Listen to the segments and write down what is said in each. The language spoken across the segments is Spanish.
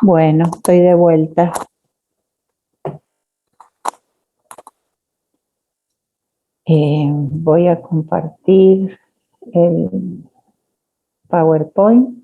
Bueno, estoy de vuelta. Voy a compartir el PowerPoint.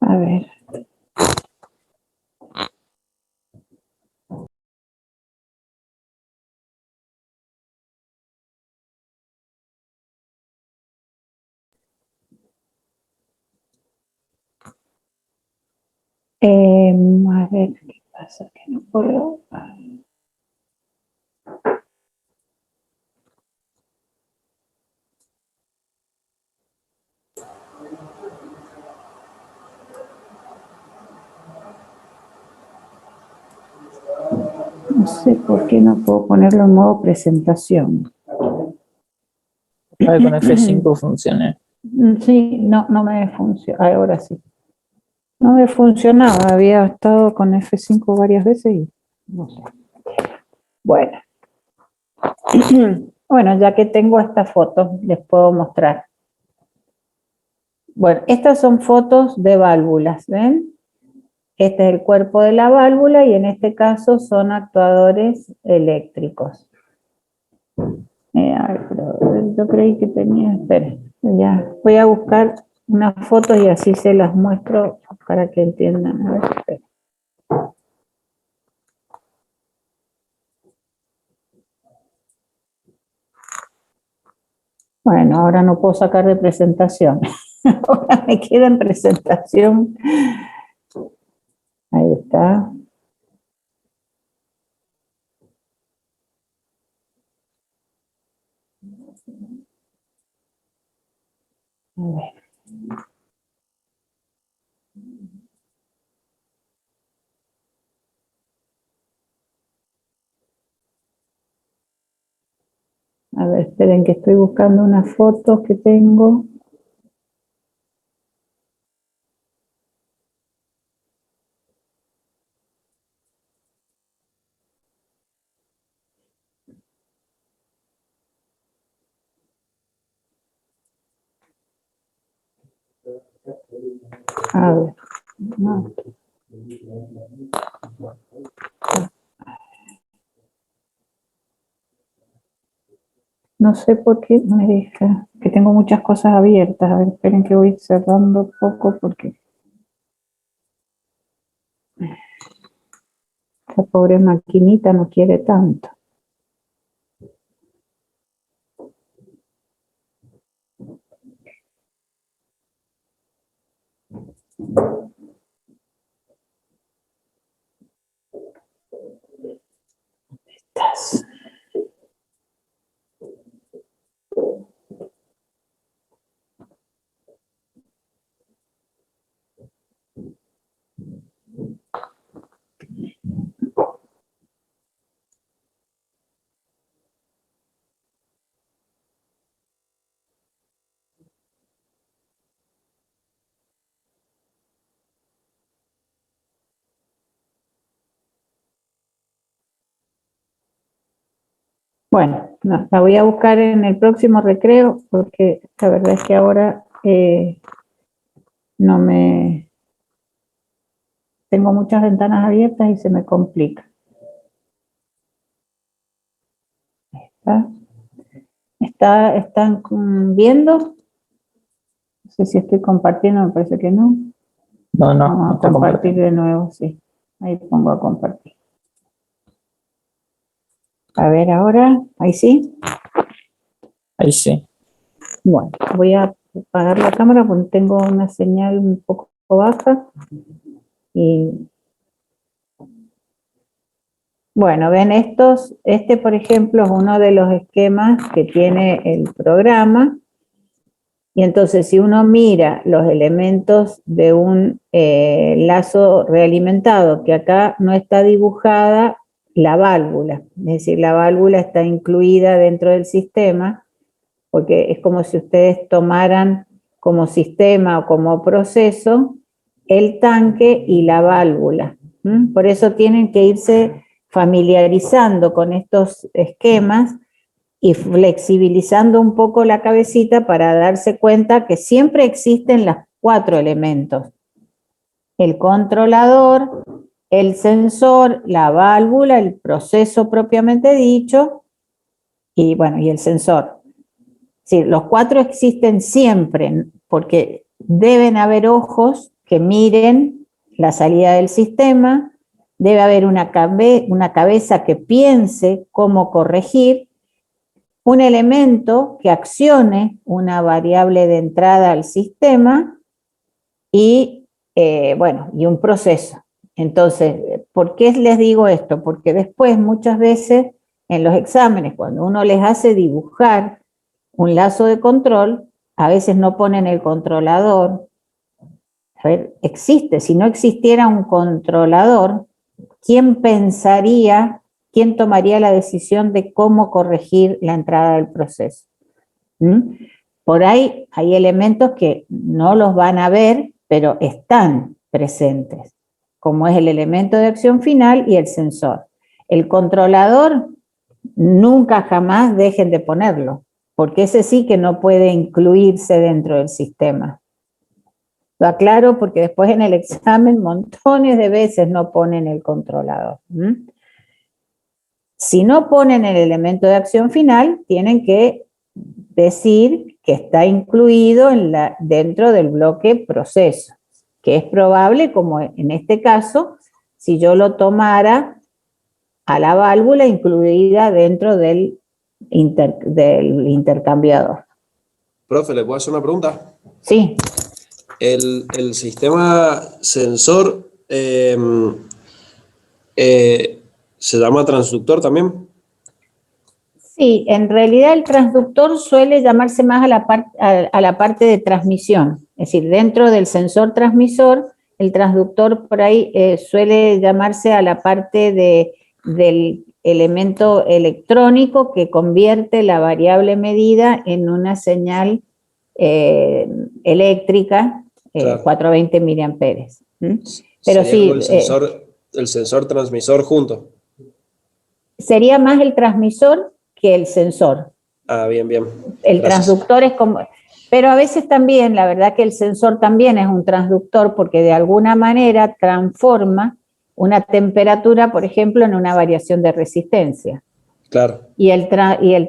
A ver. A ver, ¿qué pasa? Que no puedo. No sé por qué no puedo ponerlo en modo presentación. Para que con F5 funcione. Sí, no me funciona. Ahora sí. No me funcionaba. Había estado con F5 varias veces y no sé. Bueno. Bueno, ya que tengo estas fotos, les puedo mostrar. Bueno, estas son fotos de válvulas, ¿ven? Este es el cuerpo de la válvula y en este caso son actuadores eléctricos. Pero yo creí que tenía, esperen, ya voy a buscar unas fotos y así se las muestro para que entiendan. A ver, esperen. Bueno, ahora no puedo sacar de presentación. Ahora me queda en presentación. Ahí está. A ver. A ver, esperen que estoy buscando unas fotos que tengo. A ver. No. No sé por qué no me deja, que tengo muchas cosas abiertas. A ver, esperen que voy cerrando poco porque esta pobre maquinita no quiere tanto. Estas. Bueno, no, la voy a buscar en el próximo recreo porque la verdad es que ahora no me... Tengo muchas ventanas abiertas y se me complica. ¿Están viendo? No sé si estoy compartiendo, me parece que no. No Vamos a está compartir compartiendo. de nuevo, sí. Ahí pongo a compartir. A ver ahora, ahí sí. Ahí sí. Bueno, voy a apagar la cámara porque tengo una señal un poco baja. Y bueno, ven estos, este por ejemplo es uno de los esquemas que tiene el programa. Y entonces, si uno mira los elementos de un lazo realimentado, que acá no está dibujada la válvula, es decir, la válvula está incluida dentro del sistema, porque es como si ustedes tomaran como sistema o como proceso el tanque y la válvula. Por eso tienen que irse familiarizando con estos esquemas y flexibilizando un poco la cabecita para darse cuenta que siempre existen los 4 elementos: el controlador, el sensor, la válvula, el proceso propiamente dicho, y bueno, y el sensor. Sí, los 4 existen siempre, porque deben haber ojos que miren la salida del sistema, debe haber una cabeza que piense cómo corregir, un elemento que accione una variable de entrada al sistema y, bueno, y un proceso. Entonces, ¿por qué les digo esto? Porque después muchas veces en los exámenes, cuando uno les hace dibujar un lazo de control, a veces no ponen el controlador. A ver, existe, si no existiera un controlador, ¿quién pensaría, quién tomaría la decisión de cómo corregir la entrada del proceso? Por ahí hay elementos que no los van a ver, pero están presentes, como es el elemento de acción final y el sensor. El controlador, nunca jamás dejen de ponerlo, porque ese sí que no puede incluirse dentro del sistema. Lo aclaro porque después en el examen montones de veces no ponen el controlador. Si no ponen el elemento de acción final, tienen que decir que está incluido dentro del bloque proceso, que es probable, como en este caso, si yo lo tomara a la válvula incluida dentro del intercambiador. Profe, ¿le puedo hacer una pregunta? Sí. El sistema sensor se llama transductor también. Sí, en realidad el transductor suele llamarse más a la parte de transmisión, es decir, dentro del sensor transmisor, el transductor por ahí suele llamarse a la parte del elemento electrónico que convierte la variable medida en una señal eléctrica, Claro. 420 miliamperes. Pero sería sí, como el sensor transmisor junto. sería más el transmisor que el sensor. Ah, bien, bien. El Gracias. transductor es como... Pero a veces también, la verdad que el sensor también es un transductor porque de alguna manera transforma una temperatura, por ejemplo, en una variación de resistencia. Claro. Y el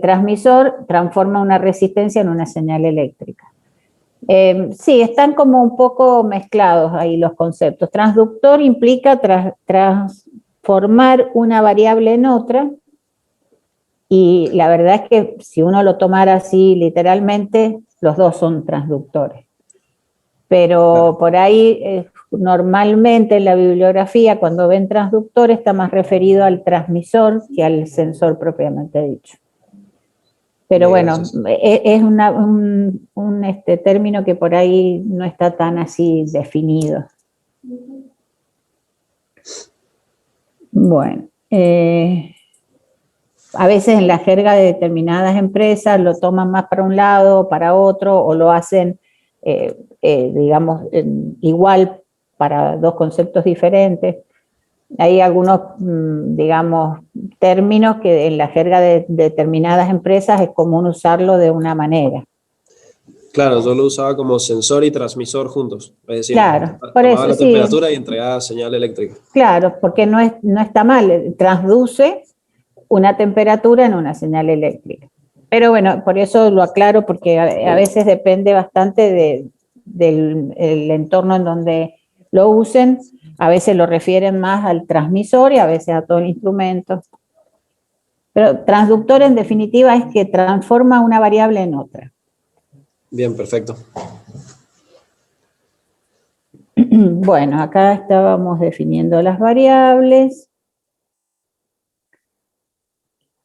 transmisor transforma una resistencia en una señal eléctrica. Sí, están como un poco mezclados ahí los conceptos. Transductor implica transformar una variable en otra, y la verdad es que si uno lo tomara así literalmente, los dos son transductores. Pero Claro. por ahí, normalmente en la bibliografía, cuando ven transductor, está más referido al transmisor que al sensor propiamente dicho. Pero Bien, bueno, gracias. es un término que por ahí no está tan así definido. Bueno, a veces en la jerga de determinadas empresas lo toman más para un lado o para otro, o lo hacen, digamos, igual para dos conceptos diferentes. Hay algunos, digamos, términos que en la jerga de determinadas empresas es común usarlo de una manera. Claro, yo lo usaba como sensor y transmisor juntos. Es decir, Claro, por tomaba eso la sí, temperatura y entregaba señal eléctrica. claro, porque no está mal, transduce una temperatura en una señal eléctrica. Pero bueno, por eso lo aclaro, porque a veces depende bastante del entorno en donde lo usen. A veces lo refieren más al transmisor y a veces a todo el instrumento. Pero transductor en definitiva es que transforma una variable en otra. Bien, perfecto. Bueno, acá estábamos definiendo las variables.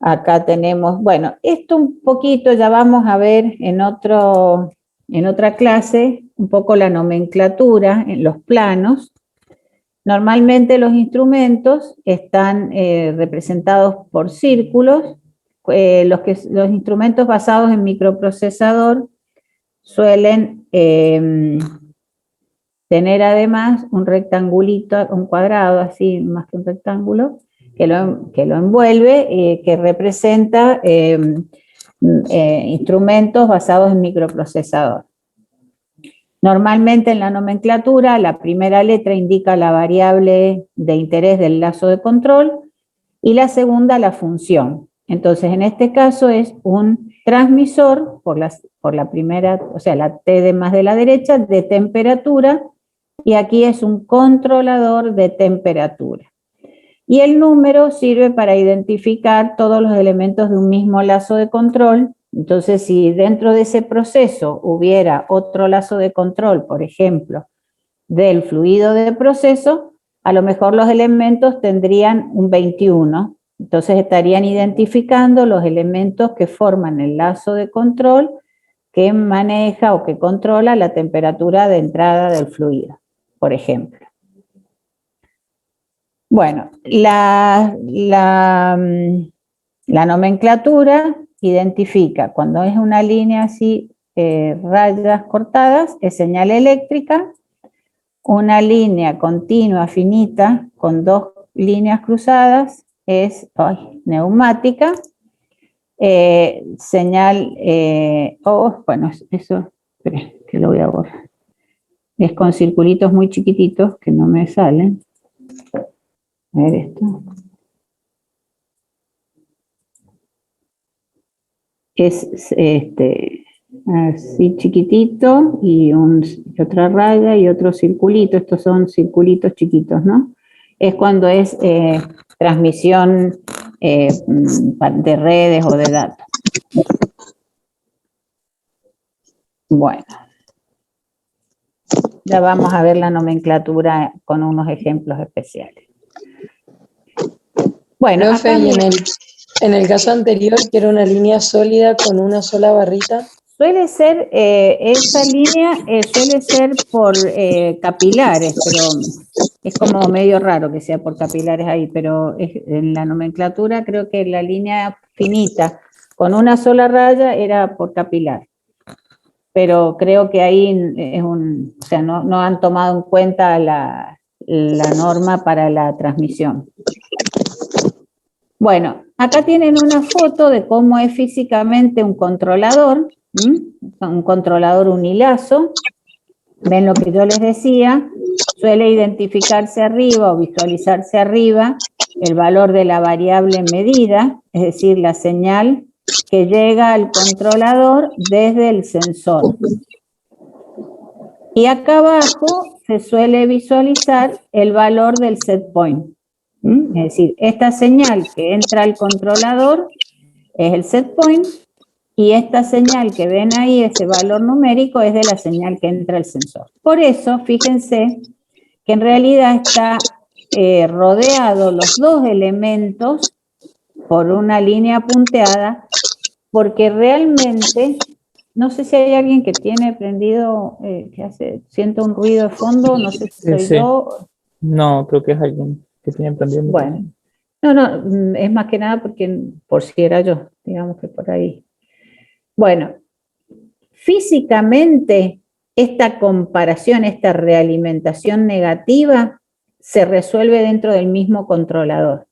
Acá tenemos, bueno, esto un poquito ya vamos a ver en otro en otra clase un poco la nomenclatura en los planos. Normalmente los instrumentos están representados por círculos. Los instrumentos basados en microprocesador suelen tener además un rectangulito, un cuadrado así, más que un rectángulo, que lo envuelve, que representa instrumentos basados en microprocesador. Normalmente en la nomenclatura la primera letra indica la variable de interés del lazo de control y la segunda la función. Entonces en este caso es un transmisor por la primera, o sea la T de más de la derecha, de temperatura, y aquí es un controlador de temperatura. Y el número sirve para identificar todos los elementos de un mismo lazo de control. Entonces, si dentro de ese proceso hubiera otro lazo de control, por ejemplo, del fluido de proceso, a lo mejor los elementos tendrían un 21. Entonces estarían identificando los elementos que forman el lazo de control que maneja o que controla la temperatura de entrada del fluido, por ejemplo. Bueno, la nomenclatura identifica, cuando es una línea así, rayas cortadas, es señal eléctrica. Una línea continua, finita, con dos líneas cruzadas, es neumática. Señal, bueno, eso, espera, que lo voy a borrar. Es con circulitos muy chiquititos que no me salen. A ver esto. Es así chiquitito y otra raya y otro circulito. Estos son circulitos chiquitos, ¿no? Es cuando es transmisión de redes o de datos. Bueno. Ya vamos a ver la nomenclatura con unos ejemplos especiales. Bueno, profe, y en el caso anterior, que era una línea sólida con una sola barrita. Suele ser, esa línea suele ser por capilares, pero es como medio raro que sea por capilares ahí, pero en la nomenclatura creo que la línea finita con una sola raya era por capilar. Pero creo que ahí es o sea, no han tomado en cuenta la norma para la transmisión. Bueno, acá tienen una foto de cómo es físicamente un controlador unilazo. Ven lo que yo les decía, suele identificarse arriba o visualizarse arriba el valor de la variable medida, es decir, la señal que llega al controlador desde el sensor. Y acá abajo se suele visualizar el valor del set point. Es decir, esta señal que entra al controlador es el set point, y esta señal que ven ahí, ese valor numérico, es de la señal que entra al sensor. Por eso, fíjense que en realidad está rodeado los dos elementos por una línea punteada, porque realmente, no sé si hay alguien que tiene prendido, siento un ruido de fondo, no sé si soy yo. No, creo que es alguien que tiene prendido. Bueno, no, es más que nada porque por si era yo, digamos que por ahí. Bueno, físicamente esta comparación, esta realimentación negativa se resuelve dentro del mismo controlador.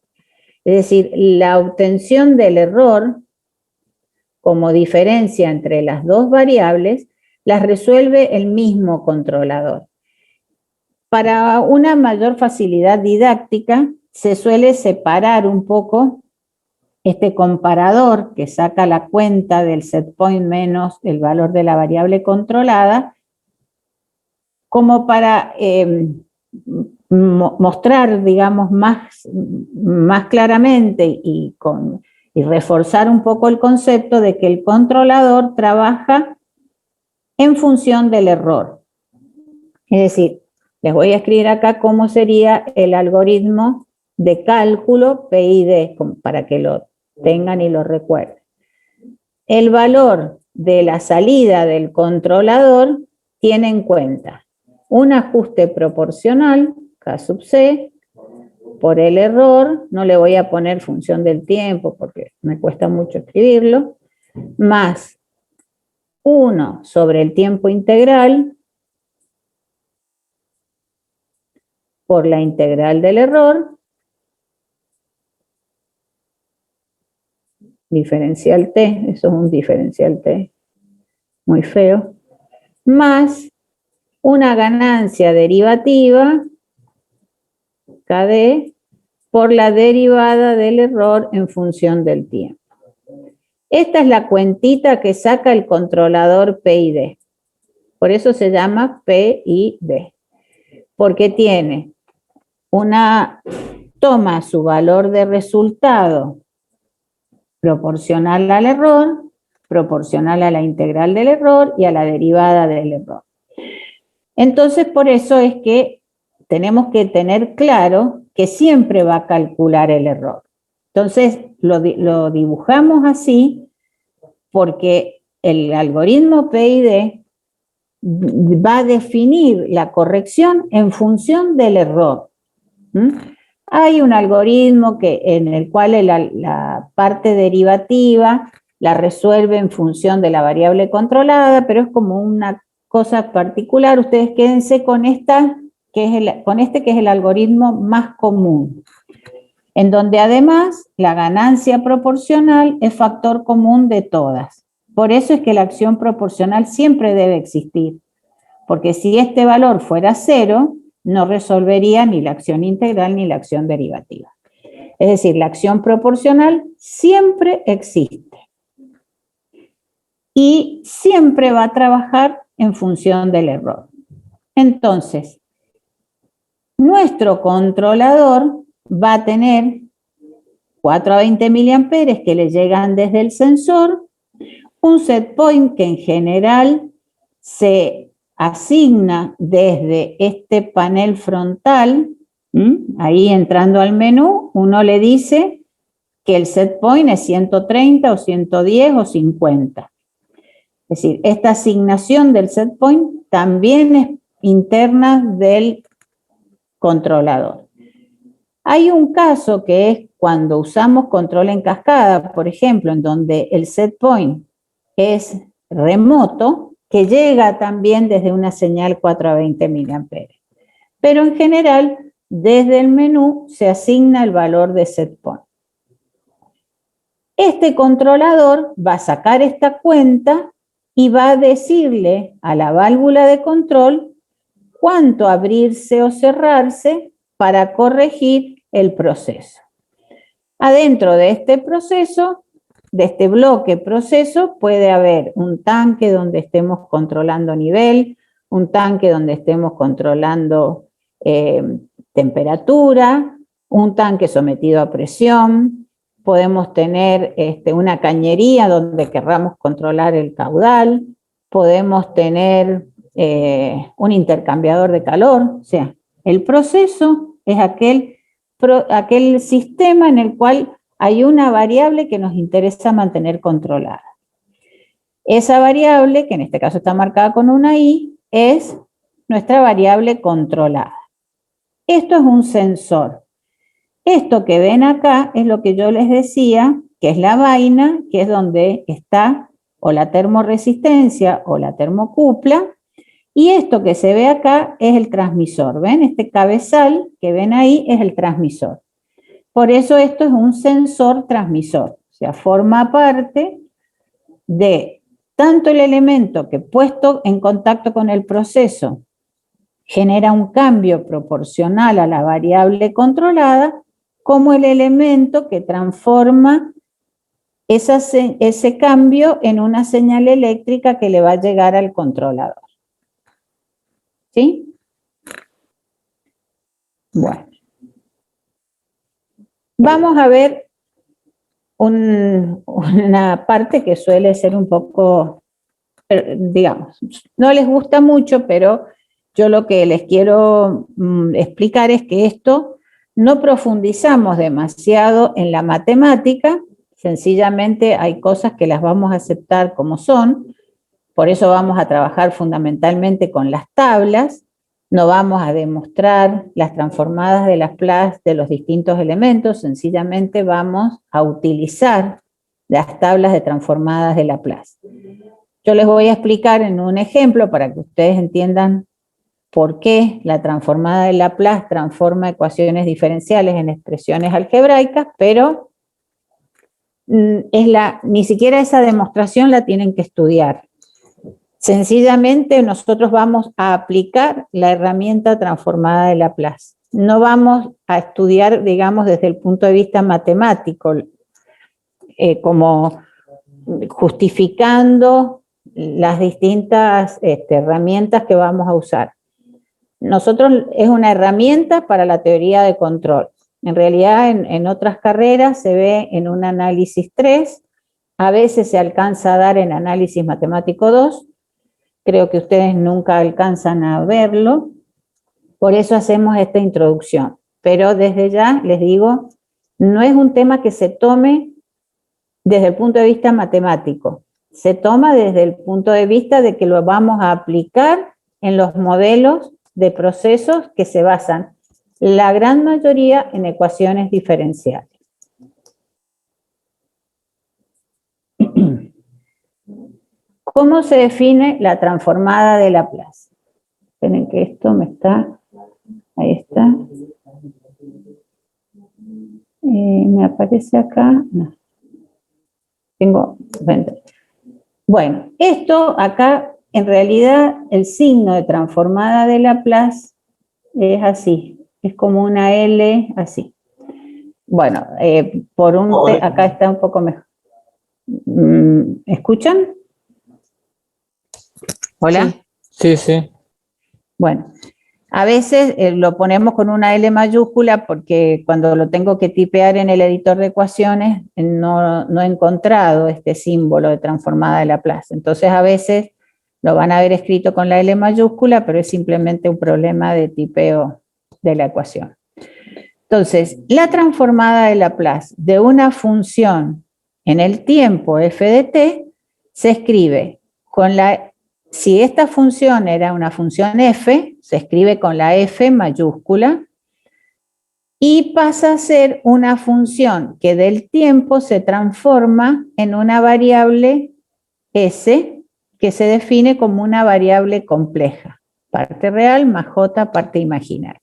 Es decir, la obtención del error como diferencia entre las dos variables las resuelve el mismo controlador. Para una mayor facilidad didáctica se suele separar un poco este comparador que saca la cuenta del set point menos el valor de la variable controlada, como para mostrar, digamos, más claramente y reforzar un poco el concepto de que el controlador trabaja en función del error. Es decir, les voy a escribir acá cómo sería el algoritmo de cálculo PID, para que lo tengan y lo recuerden. El valor de la salida del controlador tiene en cuenta un ajuste proporcional, K sub C, por el error, no le voy a poner función del tiempo porque me cuesta mucho escribirlo, más 1 sobre el tiempo integral por la integral del error, diferencial t, eso es un diferencial t, muy feo, más una ganancia derivativa, KD, por la derivada del error en función del tiempo. Esta es la cuentita que saca el controlador PID. Por eso se llama PID. Porque toma su valor de resultado proporcional al error, proporcional a la integral del error y a la derivada del error. Entonces, por eso es que tenemos que tener claro que siempre va a calcular el error. Entonces, lo dibujamos así porque el algoritmo PID va a definir la corrección en función del error. Hay un algoritmo en el cual la parte derivativa la resuelve en función de la variable controlada, pero es como una cosa particular. Ustedes quédense con que es el algoritmo más común, en donde además la ganancia proporcional es factor común de todas. Por eso es que la acción proporcional siempre debe existir, porque si este valor fuera 0, no resolvería ni la acción integral ni la acción derivativa. Es decir, la acción proporcional siempre existe y siempre va a trabajar en función del error. Entonces, nuestro controlador va a tener 4 a 20 miliamperes que le llegan desde el sensor, un set point que en general se asigna desde este panel frontal. Ahí entrando al menú, uno le dice que el set point es 130 o 110 o 50. Es decir, esta asignación del set point también es interna del controlador. Hay un caso que es cuando usamos control en cascada, por ejemplo, en donde el set point es remoto, que llega también desde una señal 4 a 20 miliamperes. Pero en general, desde el menú se asigna el valor de set point. Este controlador va a sacar esta cuenta y va a decirle a la válvula de control cuánto abrirse o cerrarse para corregir el proceso. Adentro de este proceso, de este bloque proceso, puede haber un tanque donde estemos controlando nivel, un tanque donde estemos controlando temperatura, un tanque sometido a presión, podemos tener una cañería donde querramos controlar el caudal, podemos tener un intercambiador de calor. O sea, el proceso es aquel sistema en el cual hay una variable que nos interesa mantener controlada. Esa variable, que en este caso está marcada con una I, es nuestra variable controlada. Esto es un sensor. Esto que ven acá es lo que yo les decía, que es la vaina, que es donde está o la termoresistencia o la termocupla, y esto que se ve acá es el transmisor. ¿Ven? Este cabezal que ven ahí es el transmisor. Por eso esto es un sensor transmisor. O sea, forma parte de tanto el elemento que puesto en contacto con el proceso genera un cambio proporcional a la variable controlada, como el elemento que transforma ese cambio en una señal eléctrica que le va a llegar al controlador. ¿Sí? Bueno. Vamos a ver una parte que suele ser un poco, digamos, no les gusta mucho, pero yo lo que les quiero explicar es que esto no profundizamos demasiado en la matemática, sencillamente hay cosas que las vamos a aceptar como son, por eso vamos a trabajar fundamentalmente con las tablas, no vamos a demostrar las transformadas de Laplace de los distintos elementos, sencillamente vamos a utilizar las tablas de transformadas de Laplace. Yo les voy a explicar en un ejemplo para que ustedes entiendan por qué la transformada de Laplace transforma ecuaciones diferenciales en expresiones algebraicas, pero ni siquiera esa demostración la tienen que estudiar. Sencillamente nosotros vamos a aplicar la herramienta transformada de Laplace. No vamos a estudiar, digamos, desde el punto de vista matemático, como justificando las distintas herramientas que vamos a usar. Nosotros es una herramienta para la teoría de control. En realidad en otras carreras se ve en un análisis 3, a veces se alcanza a dar en análisis matemático 2, creo que ustedes nunca alcanzan a verlo, por eso hacemos esta introducción. Pero desde ya les digo, no es un tema que se tome desde el punto de vista matemático, se toma desde el punto de vista de que lo vamos a aplicar en los modelos de procesos que se basan la gran mayoría en ecuaciones diferenciales. ¿Cómo se define la transformada de Laplace? Esperen que esto me está... Ahí está. ¿Me aparece acá? No. Tengo... Bueno, esto acá, en realidad, el signo de transformada de Laplace es así. Es como una L así. Bueno, acá está un poco mejor. ¿Escuchan? ¿Hola? Sí, sí. Bueno, a veces lo ponemos con una L mayúscula porque cuando lo tengo que tipear en el editor de ecuaciones no he encontrado este símbolo de transformada de Laplace. Entonces a veces lo van a ver escrito con la L mayúscula, pero es simplemente un problema de tipeo de la ecuación. Entonces, la transformada de Laplace de una función en el tiempo f de t se escribe con la... Si esta función era una función f, se escribe con la f mayúscula y pasa a ser una función que del tiempo se transforma en una variable s que se define como una variable compleja, parte real más j, parte imaginaria.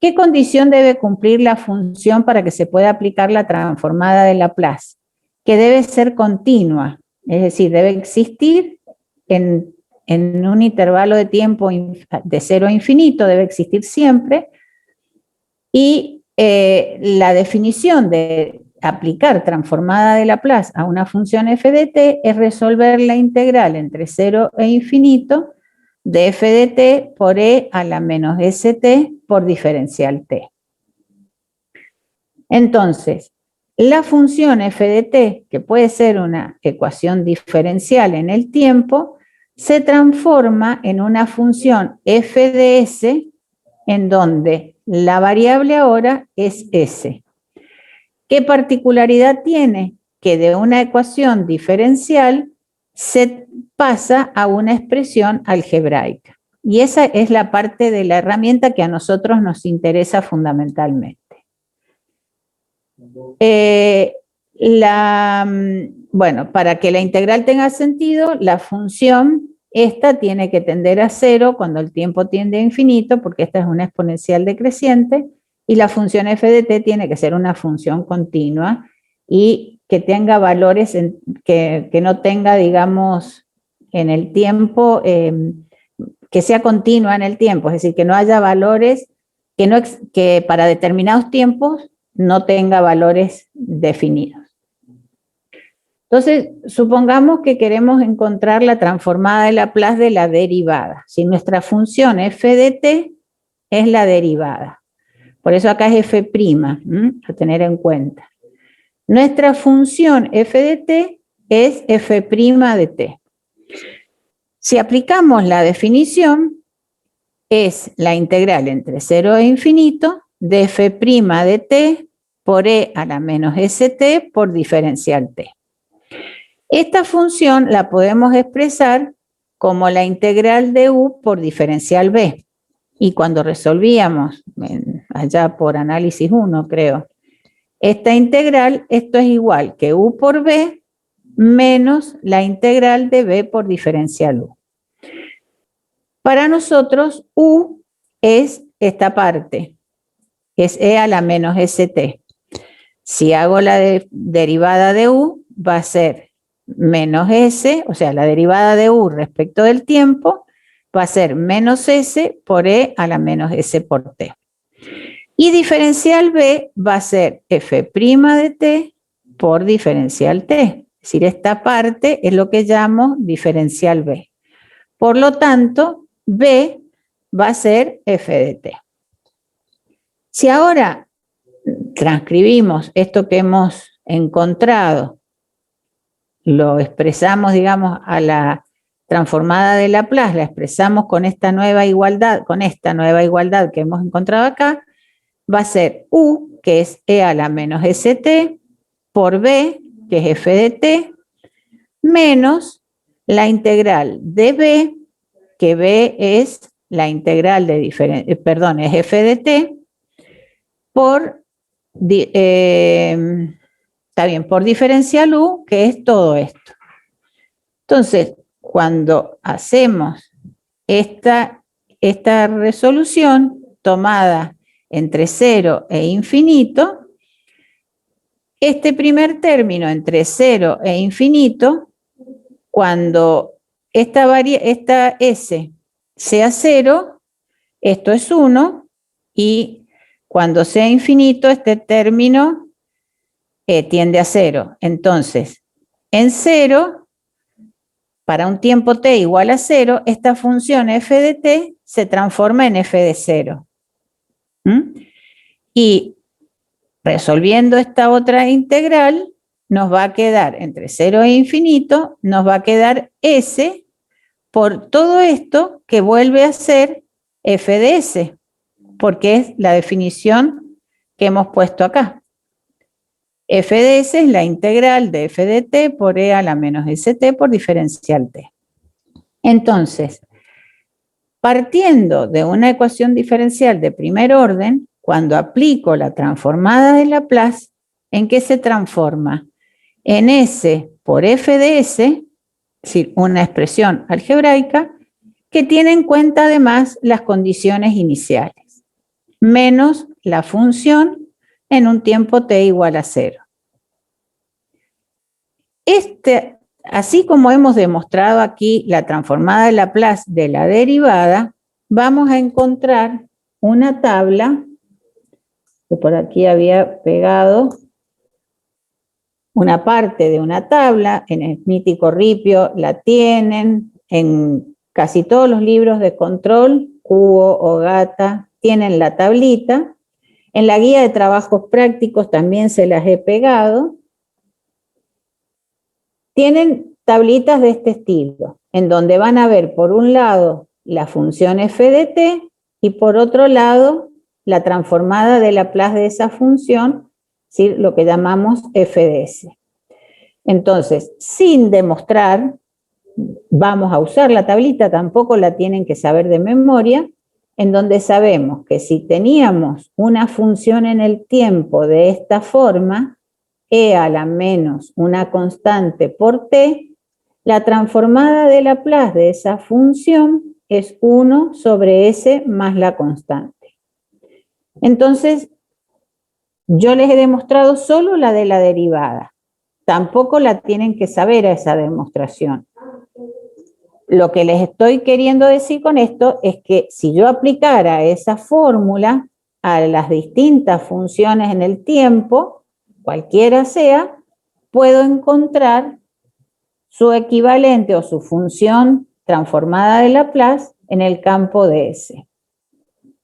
¿Qué condición debe cumplir la función para que se pueda aplicar la transformada de Laplace? Que debe ser continua, es decir, debe existir en un intervalo de tiempo de 0 a infinito, debe existir siempre, y la definición de aplicar transformada de Laplace a una función f de t es resolver la integral entre 0 e infinito de f de t por e a la menos st por diferencial t. Entonces, la función f de t, que puede ser una ecuación diferencial en el tiempo, se transforma en una función f de s en donde la variable ahora es s. ¿Qué particularidad tiene? Que de una ecuación diferencial se pasa a una expresión algebraica. Y esa es la parte de la herramienta que a nosotros nos interesa fundamentalmente. Bueno, para que la integral tenga sentido, la función esta tiene que tender a 0 cuando el tiempo tiende a infinito, porque esta es una exponencial decreciente, y la función f de t tiene que ser una función continua y que tenga valores, que no tenga, digamos, en el tiempo, que sea continua en el tiempo, es decir, que no haya valores, que para determinados tiempos no tenga valores definidos. Entonces, supongamos que queremos encontrar la transformada de Laplace de la derivada. Si nuestra función f de t es la derivada. Por eso acá es f', a tener en cuenta. Nuestra función f de t es f' de t. Si aplicamos la definición, es la integral entre 0 e infinito de f' de t por e a la menos st por diferencial t. Esta función la podemos expresar como la integral de u por diferencial b. Y cuando resolvíamos, allá por análisis 1 creo, esta integral, esto es igual que u por b menos la integral de b por diferencial u. Para nosotros, u es esta parte, es e a la menos st. Si hago la derivada de u, va a ser menos s, o sea, la derivada de u respecto del tiempo, va a ser menos s por e a la menos s por t. Y diferencial b va a ser f' de t por diferencial t. Es decir, esta parte es lo que llamo diferencial b. Por lo tanto, b va a ser f de t. Si ahora transcribimos esto que hemos encontrado, lo expresamos, digamos, a la transformada de Laplace, la expresamos con esta nueva igualdad que hemos encontrado acá, va a ser u, que es e a la menos st, por b, que es f de t, menos la integral de b, que b es la integral de es f de t, por, por diferencial u, que es todo esto. Entonces, cuando hacemos esta resolución tomada entre 0 e infinito, este primer término entre 0 e infinito, cuando esta s sea 0, esto es 1, y cuando sea infinito, este término tiende a 0. Entonces, en 0, para un tiempo t igual a 0, esta función f de t se transforma en f de 0. Y resolviendo esta otra integral, nos va a quedar entre 0 e infinito, nos va a quedar s por todo esto que vuelve a ser f de s, porque es la definición que hemos puesto acá. F de s es la integral de f de t por e a la menos st por diferencial t. Entonces, partiendo de una ecuación diferencial de primer orden, cuando aplico la transformada de Laplace, ¿en qué se transforma? En s por f de s, es decir, una expresión algebraica que tiene en cuenta además las condiciones iniciales, menos la función en un tiempo t igual a 0. Así como hemos demostrado aquí la transformada de Laplace de la derivada, vamos a encontrar una tabla, que por aquí había pegado una parte de una tabla, en el mítico Ripio la tienen, en casi todos los libros de control, Cubo o Gata, tienen la tablita. En la guía de trabajos prácticos también se las he pegado. Tienen tablitas de este estilo, en donde van a ver por un lado la función f de t y por otro lado la transformada de Laplace de esa función, ¿sí? Lo que llamamos f de s. Entonces, sin demostrar, vamos a usar la tablita, tampoco la tienen que saber de memoria, en donde sabemos que si teníamos una función en el tiempo de esta forma, e a la menos una constante por t, la transformada de Laplace de esa función es 1 sobre s más la constante. Entonces, yo les he demostrado solo la de la derivada. Tampoco la tienen que saber a esa demostración. Lo que les estoy queriendo decir con esto es que si yo aplicara esa fórmula a las distintas funciones en el tiempo, cualquiera sea, puedo encontrar su equivalente o su función transformada de Laplace en el campo de S.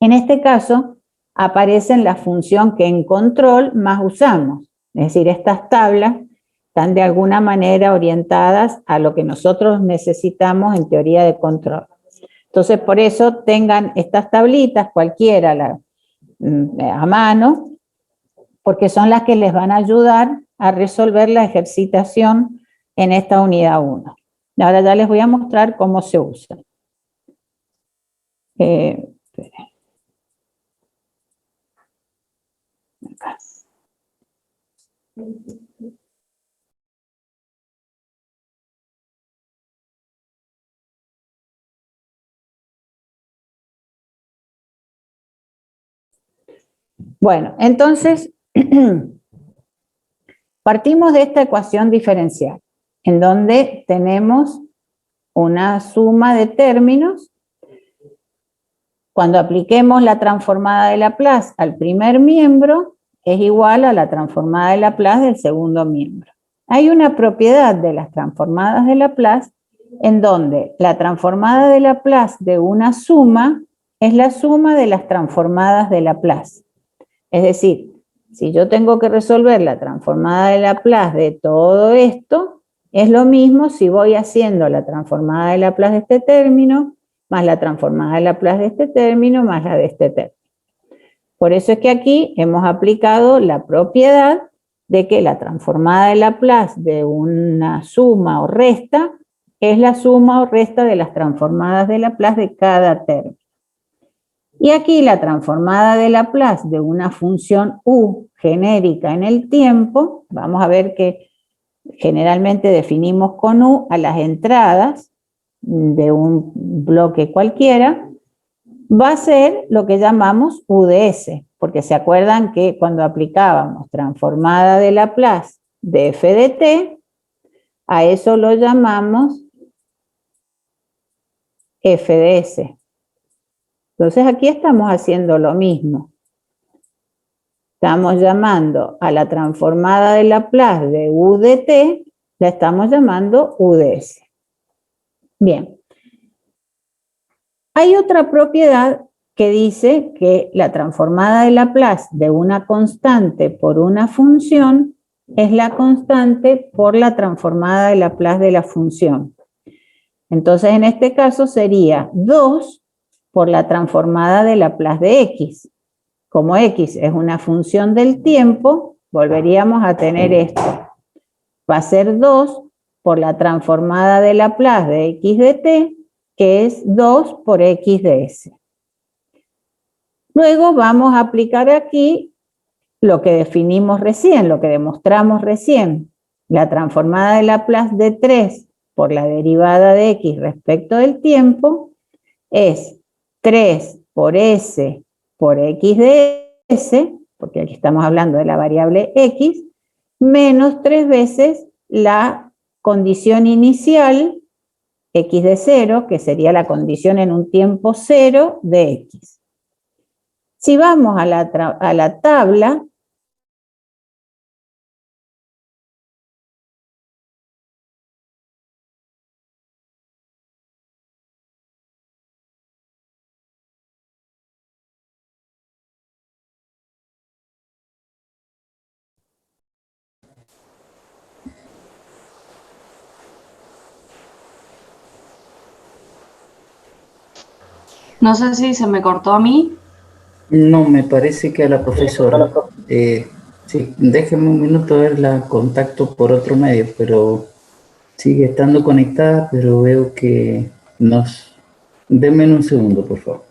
En este caso, aparecen la función que en control más usamos. Es decir, estas tablas están de alguna manera orientadas a lo que nosotros necesitamos en teoría de control. Entonces, por eso tengan estas tablitas, cualquiera a mano, porque son las que les van a ayudar a resolver la ejercitación en esta unidad 1. Ahora ya les voy a mostrar cómo se usa. Espera. Acá. Bueno, entonces, partimos de esta ecuación diferencial, en donde tenemos una suma de términos. Cuando apliquemos la transformada de Laplace al primer miembro, es igual a la transformada de Laplace del segundo miembro. Hay una propiedad de las transformadas de Laplace en donde la transformada de Laplace de una suma es la suma de las transformadas de Laplace. Es decir, si yo tengo que resolver la transformada de Laplace de todo esto, es lo mismo si voy haciendo la transformada de Laplace de este término, más la transformada de Laplace de este término, más la de este término. Por eso es que aquí hemos aplicado la propiedad de que la transformada de Laplace de una suma o resta es la suma o resta de las transformadas de Laplace de cada término. Y aquí la transformada de Laplace de una función u genérica en el tiempo, vamos a ver que generalmente definimos con u a las entradas de un bloque cualquiera, va a ser lo que llamamos UDS, porque se acuerdan que cuando aplicábamos transformada de Laplace de f de t, a eso lo llamamos f de s. Entonces aquí estamos haciendo lo mismo. Estamos llamando a la transformada de Laplace de u de t, la estamos llamando UDS. Bien. Hay otra propiedad que dice que la transformada de Laplace de una constante por una función es la constante por la transformada de Laplace de la función. Entonces, en este caso sería 2 por la transformada de Laplace de x. Como x es una función del tiempo, volveríamos a tener esto. Va a ser 2 por la transformada de Laplace de x de t, que es 2 por x de s. Luego vamos a aplicar aquí lo que definimos recién, lo que demostramos recién. La transformada de Laplace de 3 por la derivada de x respecto del tiempo es 3 por s por x de s, porque aquí estamos hablando de la variable x, menos 3 veces la condición inicial x de 0, que sería la condición en un tiempo 0 de x. Si vamos a la tabla, No sé si se me cortó a mí. No, me parece que a la profesora. Sí, déjeme un minuto a ver la contacto por otro medio, pero sigue estando conectada, pero veo que nos... Denme un segundo, por favor.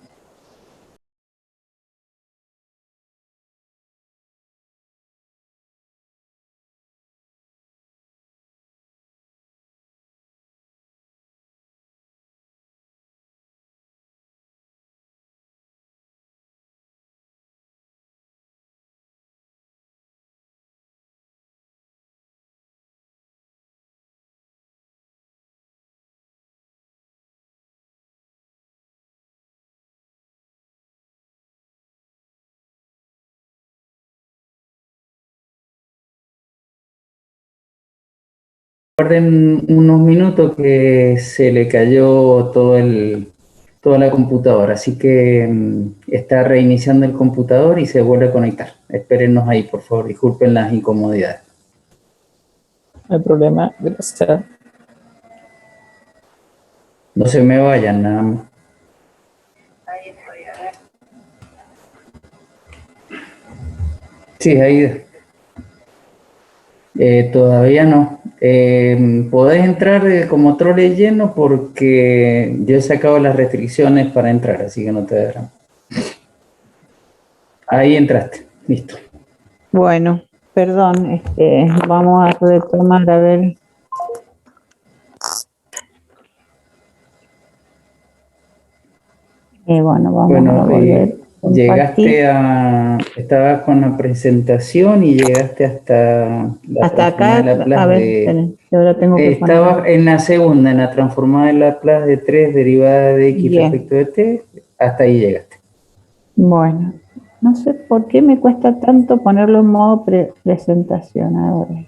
Guarden unos minutos que se le cayó toda la computadora, así que está reiniciando el computador y se vuelve a conectar. Espérennos ahí, por favor, disculpen las incomodidades. No hay problema, gracias. No se me vayan, nada más. Sí, ahí. Todavía no. Podés entrar como trole lleno porque yo he sacado las restricciones para entrar, así que no te darán. Ahí entraste, listo. Bueno, perdón, vamos a retomar a ver. Bueno, vamos a volver. Llegaste estabas con la presentación y llegaste hasta la hasta acá, transformada de Laplace a ver, yo lo tengo que estabas poner. en la segunda, en la transformada de Laplace de 3 derivada de x Bien. respecto de t, hasta ahí llegaste. Bueno, no sé por qué me cuesta tanto ponerlo en modo presentación ahora.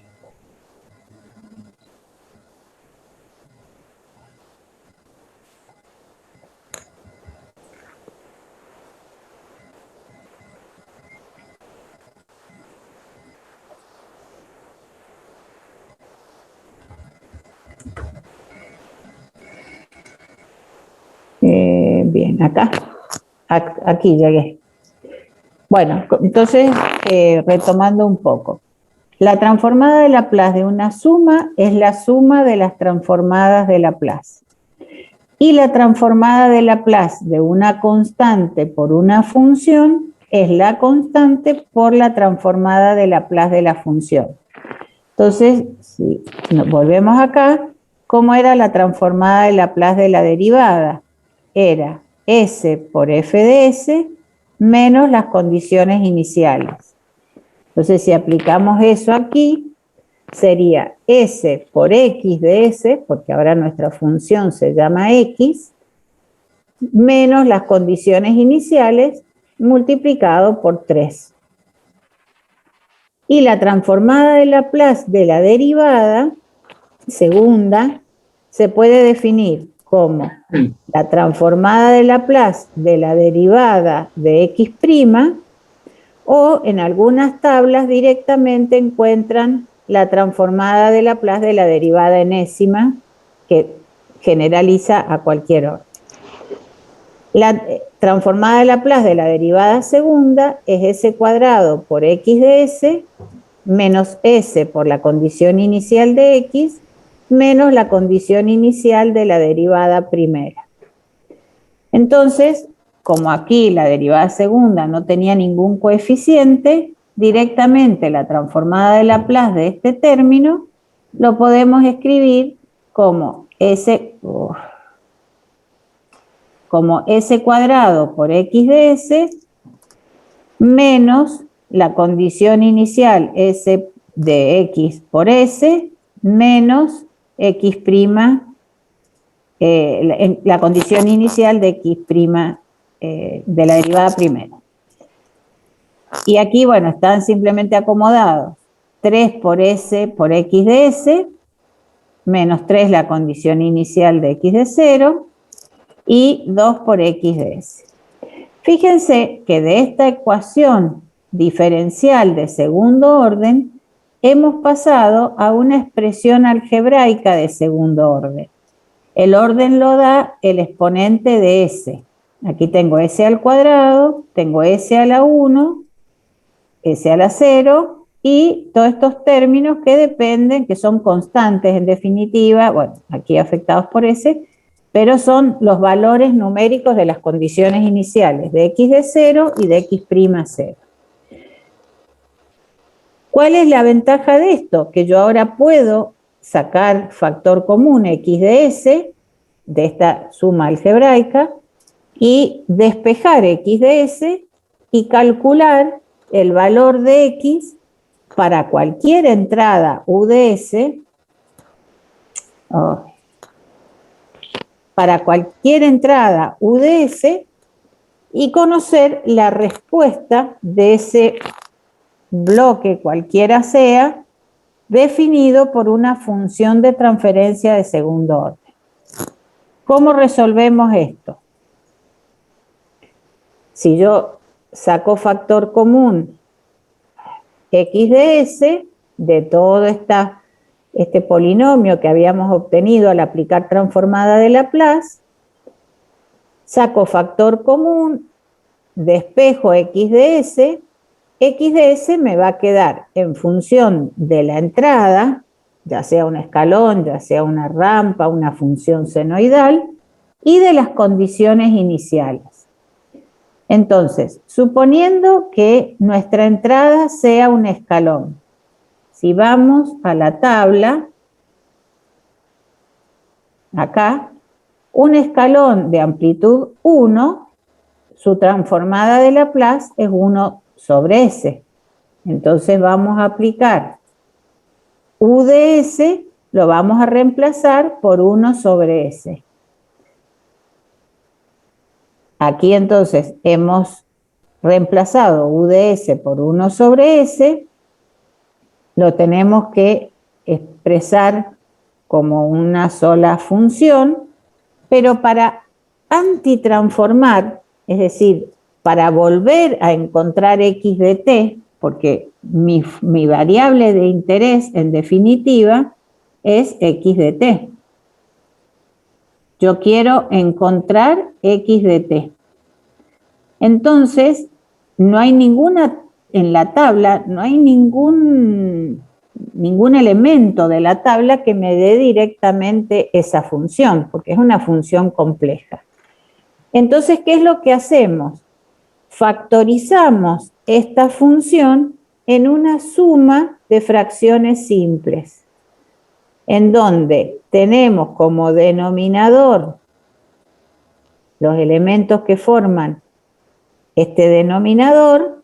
Bien, aquí llegué. Bueno, entonces, retomando un poco. La transformada de Laplace de una suma es la suma de las transformadas de Laplace. Y la transformada de Laplace de una constante por una función es la constante por la transformada de Laplace de la función. Entonces, si nos volvemos acá, ¿cómo era la transformada de Laplace de la derivada? Era S por f de S menos las condiciones iniciales. Entonces, si aplicamos eso aquí, sería S por X de S, porque ahora nuestra función se llama X, menos las condiciones iniciales multiplicado por 3. Y la transformada de Laplace de la derivada segunda se puede definir como la transformada de Laplace de la derivada de X', o en algunas tablas directamente encuentran la transformada de Laplace de la derivada enésima, que generaliza a cualquier orden. La transformada de Laplace de la derivada segunda es S cuadrado por X de S menos S por la condición inicial de X menos la condición inicial de la derivada primera. Entonces, como aquí la derivada segunda no tenía ningún coeficiente, directamente la transformada de Laplace de este término lo podemos escribir como S cuadrado por X de S menos la condición inicial S de X por S menos X', la condición inicial de X' de la derivada primera. Y aquí, bueno, están simplemente acomodados. 3 por S por X de S, menos 3 la condición inicial de X de 0, y 2 por X de S. Fíjense que de esta ecuación diferencial de segundo orden, hemos pasado a una expresión algebraica de segundo orden. El orden lo da el exponente de S. Aquí tengo S al cuadrado, tengo S a la 1, S a la 0, y todos estos términos que dependen, que son constantes en definitiva, bueno, aquí afectados por S, pero son los valores numéricos de las condiciones iniciales, de X de 0 y de X' 0. ¿Cuál es la ventaja de esto? Que yo ahora puedo sacar factor común X de S, de esta suma algebraica, y despejar X de S y calcular el valor de X para cualquier entrada U de S, y conocer la respuesta de ese bloque, cualquiera sea, definido por una función de transferencia de segundo orden. ¿Cómo resolvemos esto? Si yo saco factor común X de S de todo este polinomio que habíamos obtenido al aplicar transformada de Laplace, saco factor común, despejo X de S me va a quedar en función de la entrada, ya sea un escalón, ya sea una rampa, una función senoidal, y de las condiciones iniciales. Entonces, suponiendo que nuestra entrada sea un escalón, si vamos a la tabla, acá, un escalón de amplitud 1, su transformada de Laplace es 1 sobre S. Entonces vamos a aplicar U de S, lo vamos a reemplazar por 1 sobre S. Aquí entonces hemos reemplazado U de S por 1 sobre S, lo tenemos que expresar como una sola función, pero para antitransformar, es decir, para volver a encontrar x de t, porque mi variable de interés en definitiva es x de t. Yo quiero encontrar x de t. Entonces, no hay ninguna, en la tabla, no hay ningún elemento de la tabla que me dé directamente esa función, porque es una función compleja. Entonces, ¿qué es lo que hacemos? Factorizamos esta función en una suma de fracciones simples, en donde tenemos como denominador los elementos que forman este denominador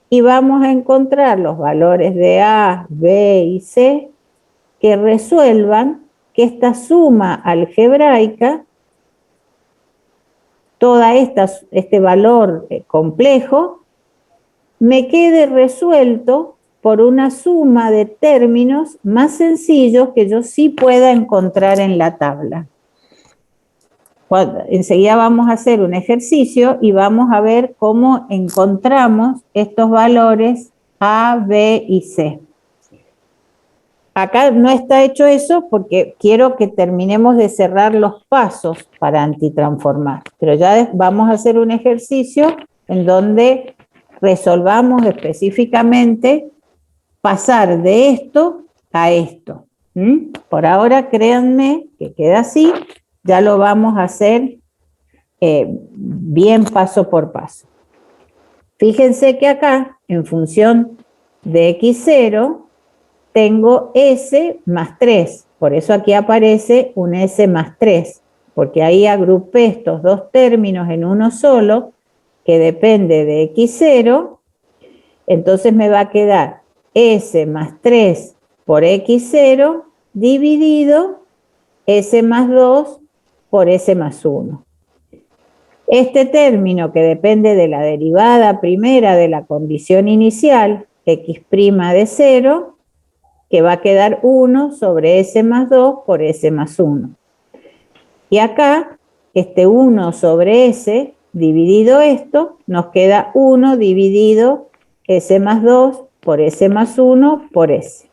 y vamos a encontrar los valores de A, B y C que resuelvan que esta suma algebraica, toda este valor complejo, me quede resuelto por una suma de términos más sencillos que yo sí pueda encontrar en la tabla. Enseguida vamos a hacer un ejercicio y vamos a ver cómo encontramos estos valores A, B y C. Acá no está hecho eso porque quiero que terminemos de cerrar los pasos para antitransformar. Pero ya vamos a hacer un ejercicio en donde resolvamos específicamente pasar de esto a esto. Por ahora créanme que queda así, ya lo vamos a hacer bien paso por paso. Fíjense que acá, en función de x0, tengo S más 3, por eso aquí aparece un S más 3, porque ahí agrupé estos dos términos en uno solo, que depende de x0, entonces me va a quedar S más 3 por x0 dividido S más 2 por S más 1. Este término que depende de la derivada primera de la condición inicial, x' de 0, que va a quedar 1 sobre S más 2 por S más 1. Y acá, este 1 sobre S dividido esto, nos queda 1 dividido S más 2 por S más 1 por S.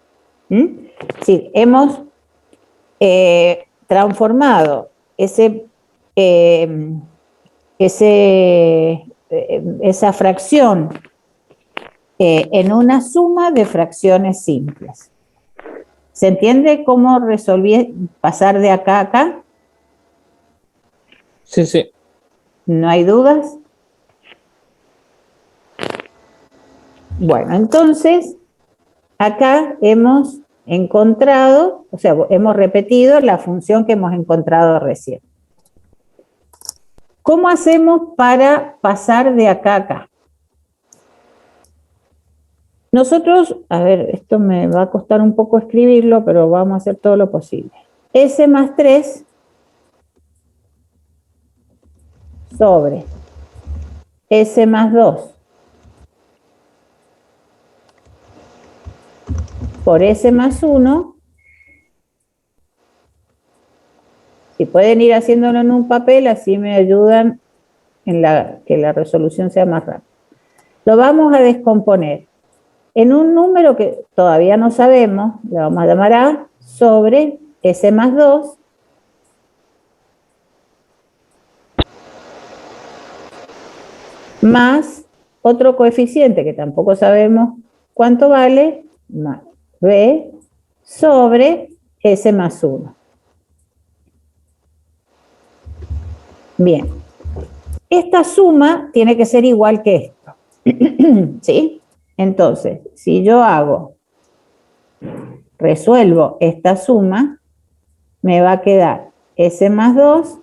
Sí, hemos transformado esa fracción en una suma de fracciones simples. ¿Se entiende cómo resolví pasar de acá a acá? Sí, sí. ¿No hay dudas? Bueno, entonces, acá hemos encontrado, o sea, hemos repetido la función que hemos encontrado recién. ¿Cómo hacemos para pasar de acá a acá? Nosotros, a ver, esto me va a costar un poco escribirlo, pero vamos a hacer todo lo posible. S más 3 sobre S más 2 por S más 1. Si pueden ir haciéndolo en un papel, así me ayudan en que la resolución sea más rápida. Lo vamos a descomponer en un número que todavía no sabemos, le vamos a llamar A, sobre S más 2, más otro coeficiente que tampoco sabemos cuánto vale, más B, sobre S más 1. Bien. Esta suma tiene que ser igual que esto. ¿Sí? Entonces, si yo resuelvo esta suma, me va a quedar S más 2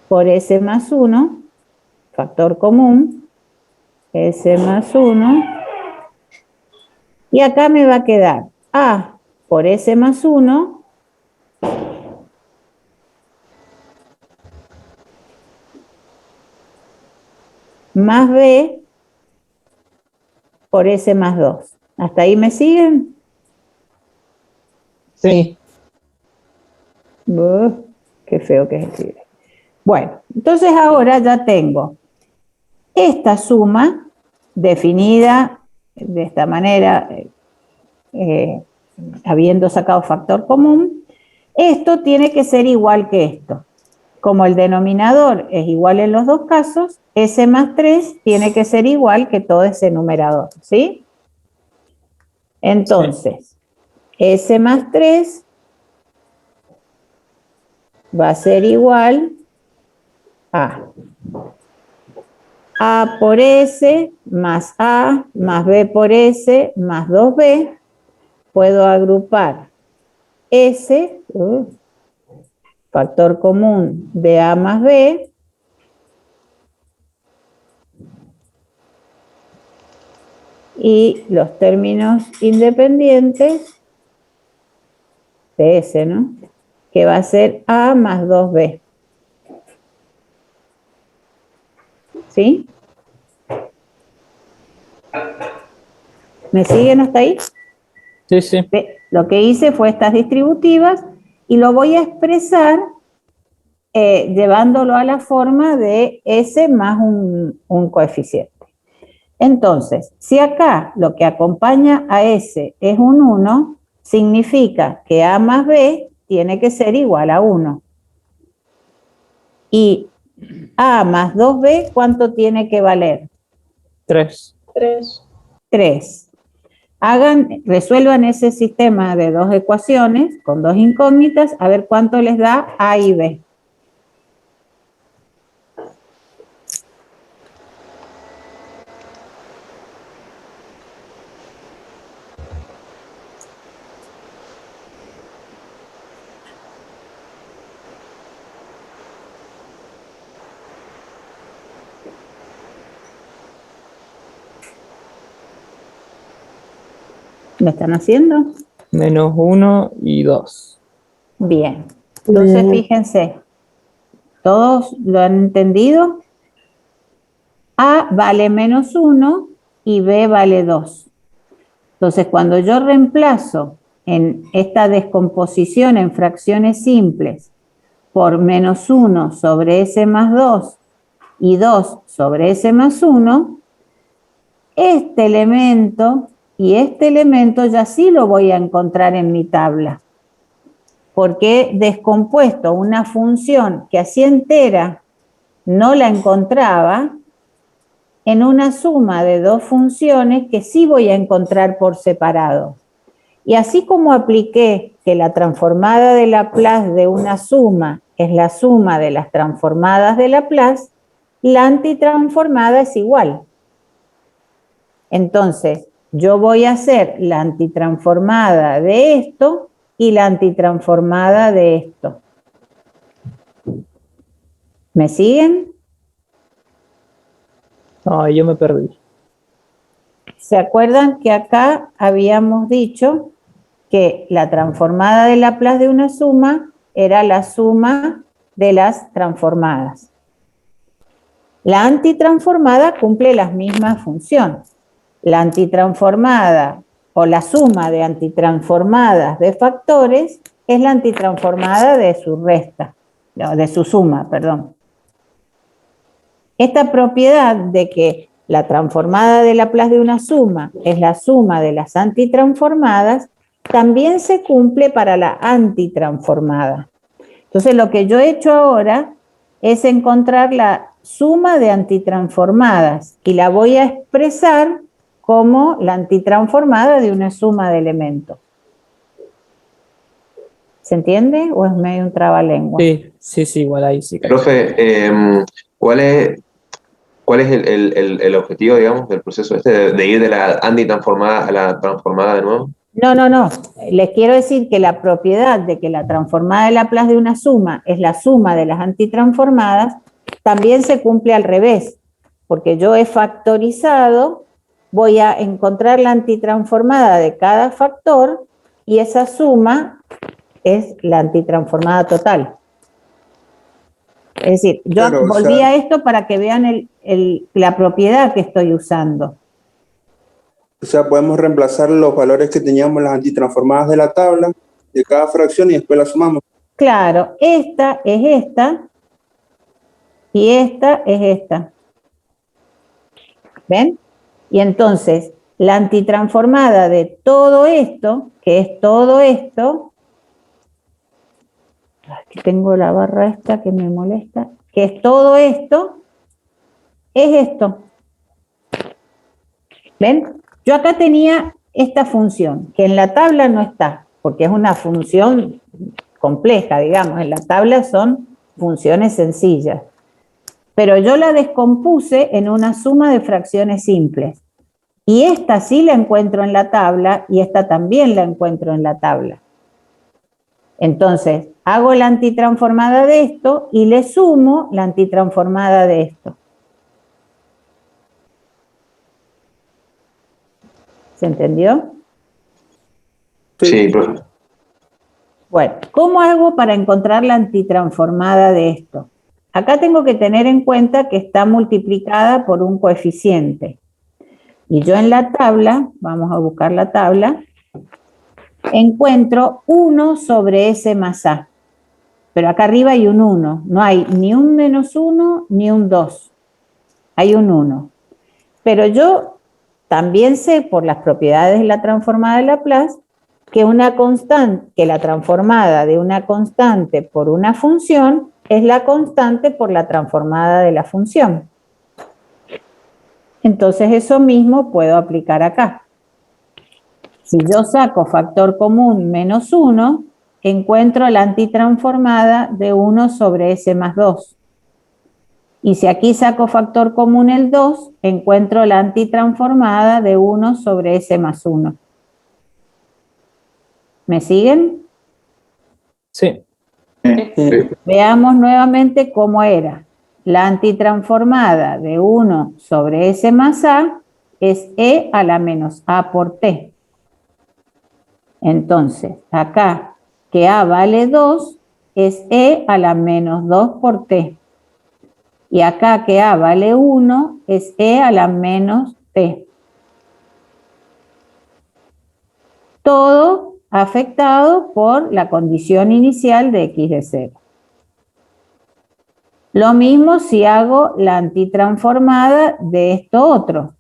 por S más 1, factor común, S más 1, y acá me va a quedar A por S más 1 más B por S más 2. ¿Hasta ahí me siguen? Sí. Qué feo que es escribir. Bueno, entonces ahora ya tengo esta suma definida de esta manera, habiendo sacado factor común. Esto tiene que ser igual que esto. Como el denominador es igual en los dos casos, S más 3 tiene que ser igual que todo ese numerador, ¿sí? Entonces, S más 3 va a ser igual a A por S más A más B por S más 2B. Puedo agrupar S, factor común de A más B, y los términos independientes de S, ¿no? Que va a ser A más 2B. ¿Sí? ¿Me siguen hasta ahí? Sí, sí. Lo que hice fue estas distributivas y lo voy a expresar llevándolo a la forma de S más un coeficiente. Entonces, si acá lo que acompaña a S es un 1, significa que A más B tiene que ser igual a 1. Y A más 2B, ¿cuánto tiene que valer? 3. 3. Resuelvan ese sistema de dos ecuaciones con dos incógnitas, a ver cuánto les da A y B. ¿Lo están haciendo? Menos 1 y 2. Bien. Entonces, fíjense, ¿todos lo han entendido? A vale menos 1 y B vale 2. Entonces, cuando yo reemplazo en esta descomposición en fracciones simples por menos 1 sobre S más 2 y 2 sobre S más 1, este elemento y este elemento ya sí lo voy a encontrar en mi tabla, porque he descompuesto una función que así entera no la encontraba en una suma de dos funciones que sí voy a encontrar por separado. Y así como apliqué que la transformada de Laplace de una suma es la suma de las transformadas de Laplace, la antitransformada es igual. Entonces, yo voy a hacer la antitransformada de esto y la antitransformada de esto. ¿Me siguen? No, yo me perdí. ¿Se acuerdan que acá habíamos dicho que la transformada de Laplace de una suma era la suma de las transformadas? La antitransformada cumple las mismas funciones. La antitransformada o la suma de antitransformadas de factores es la antitransformada de su resta, no, de su suma, perdón. Esta propiedad de que la transformada de Laplace de una suma es la suma de las antitransformadas también se cumple para la antitransformada. Entonces, lo que yo he hecho ahora es encontrar la suma de antitransformadas y la voy a expresar como la antitransformada de una suma de elementos. ¿Se entiende? ¿O es medio un trabalengua? Sí, igual ahí sí. Profe, ¿cuál es el objetivo, digamos, del proceso este de ir de la antitransformada a la transformada de nuevo? No. Les quiero decir que la propiedad de que la transformada de Laplace de una suma es la suma de las antitransformadas también se cumple al revés, porque yo he factorizado, voy a encontrar la antitransformada de cada factor y esa suma es la antitransformada total. Es decir, yo Claro, volví a esto para que vean la propiedad que estoy usando. o sea, podemos reemplazar los valores que teníamos las antitransformadas de la tabla, de cada fracción, y después la sumamos. Claro, esta es esta y esta es esta. ¿Ven? Y entonces, la antitransformada de todo esto, que es todo esto, aquí tengo la barra esta que me molesta, que es todo esto, es esto. ¿Ven? Yo acá tenía esta función, que en la tabla no está, porque es una función compleja, digamos, en la tabla son funciones sencillas. Pero yo la descompuse en una suma de fracciones simples. Y esta sí la encuentro en la tabla y esta también la encuentro en la tabla. Entonces, hago la antitransformada de esto y le sumo la antitransformada de esto. ¿Se entendió? Sí, profe. Bueno, ¿cómo hago para encontrar la antitransformada de esto? Acá tengo que tener en cuenta que está multiplicada por un coeficiente. Y yo en la tabla, vamos a buscar la tabla, encuentro 1 sobre S más A. Pero acá arriba hay un 1. No hay ni un menos 1 ni un 2. Hay un 1. Pero yo también sé por las propiedades de la transformada de Laplace que una constante, que la transformada de una constante por una función es la constante por la transformada de la función. Entonces eso mismo puedo aplicar acá. Si yo saco factor común menos 1, encuentro la antitransformada de 1 sobre S más 2. Y si aquí saco factor común el 2, encuentro la antitransformada de 1 sobre S más 1. ¿Me siguen? Sí. Veamos nuevamente cómo era. La antitransformada de 1 sobre S más A es E a la menos A por T. Entonces, acá que A vale 2 es E a la menos 2 por T. Y acá que A vale 1 es E a la menos T. Todo afectado por la condición inicial de x de 0. Lo mismo si hago la antitransformada de esto otro.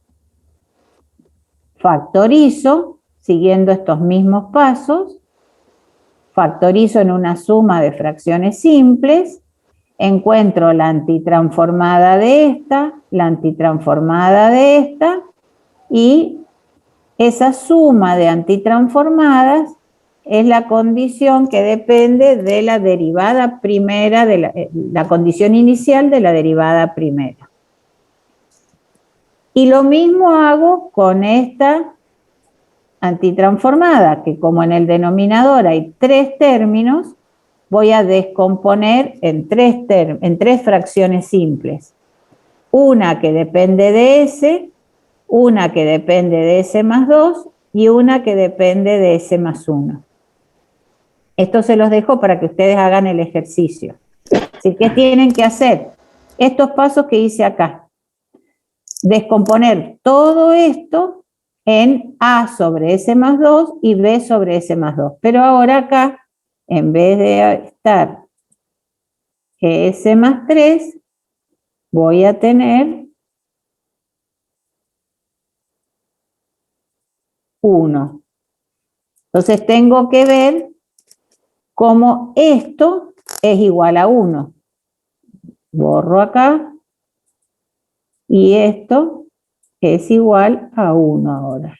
Factorizo, siguiendo estos mismos pasos, factorizo en una suma de fracciones simples, encuentro la antitransformada de esta, la antitransformada de esta, y esa suma de antitransformadas es la condición que depende de la derivada primera, de la condición inicial de la derivada primera. Y lo mismo hago con esta antitransformada, que como en el denominador hay 3 términos, voy a descomponer en tres fracciones simples. Una que depende de S, una que depende de S más 2 y una que depende de S más 1. Esto se los dejo para que ustedes hagan el ejercicio. Así que tienen que hacer estos pasos que hice acá. Descomponer todo esto en A sobre S más 2 y B sobre S más 2. Pero ahora acá, en vez de estar S más 3, voy a tener 1. Entonces tengo que ver cómo esto es igual a 1. Borro acá y esto es igual a 1 ahora.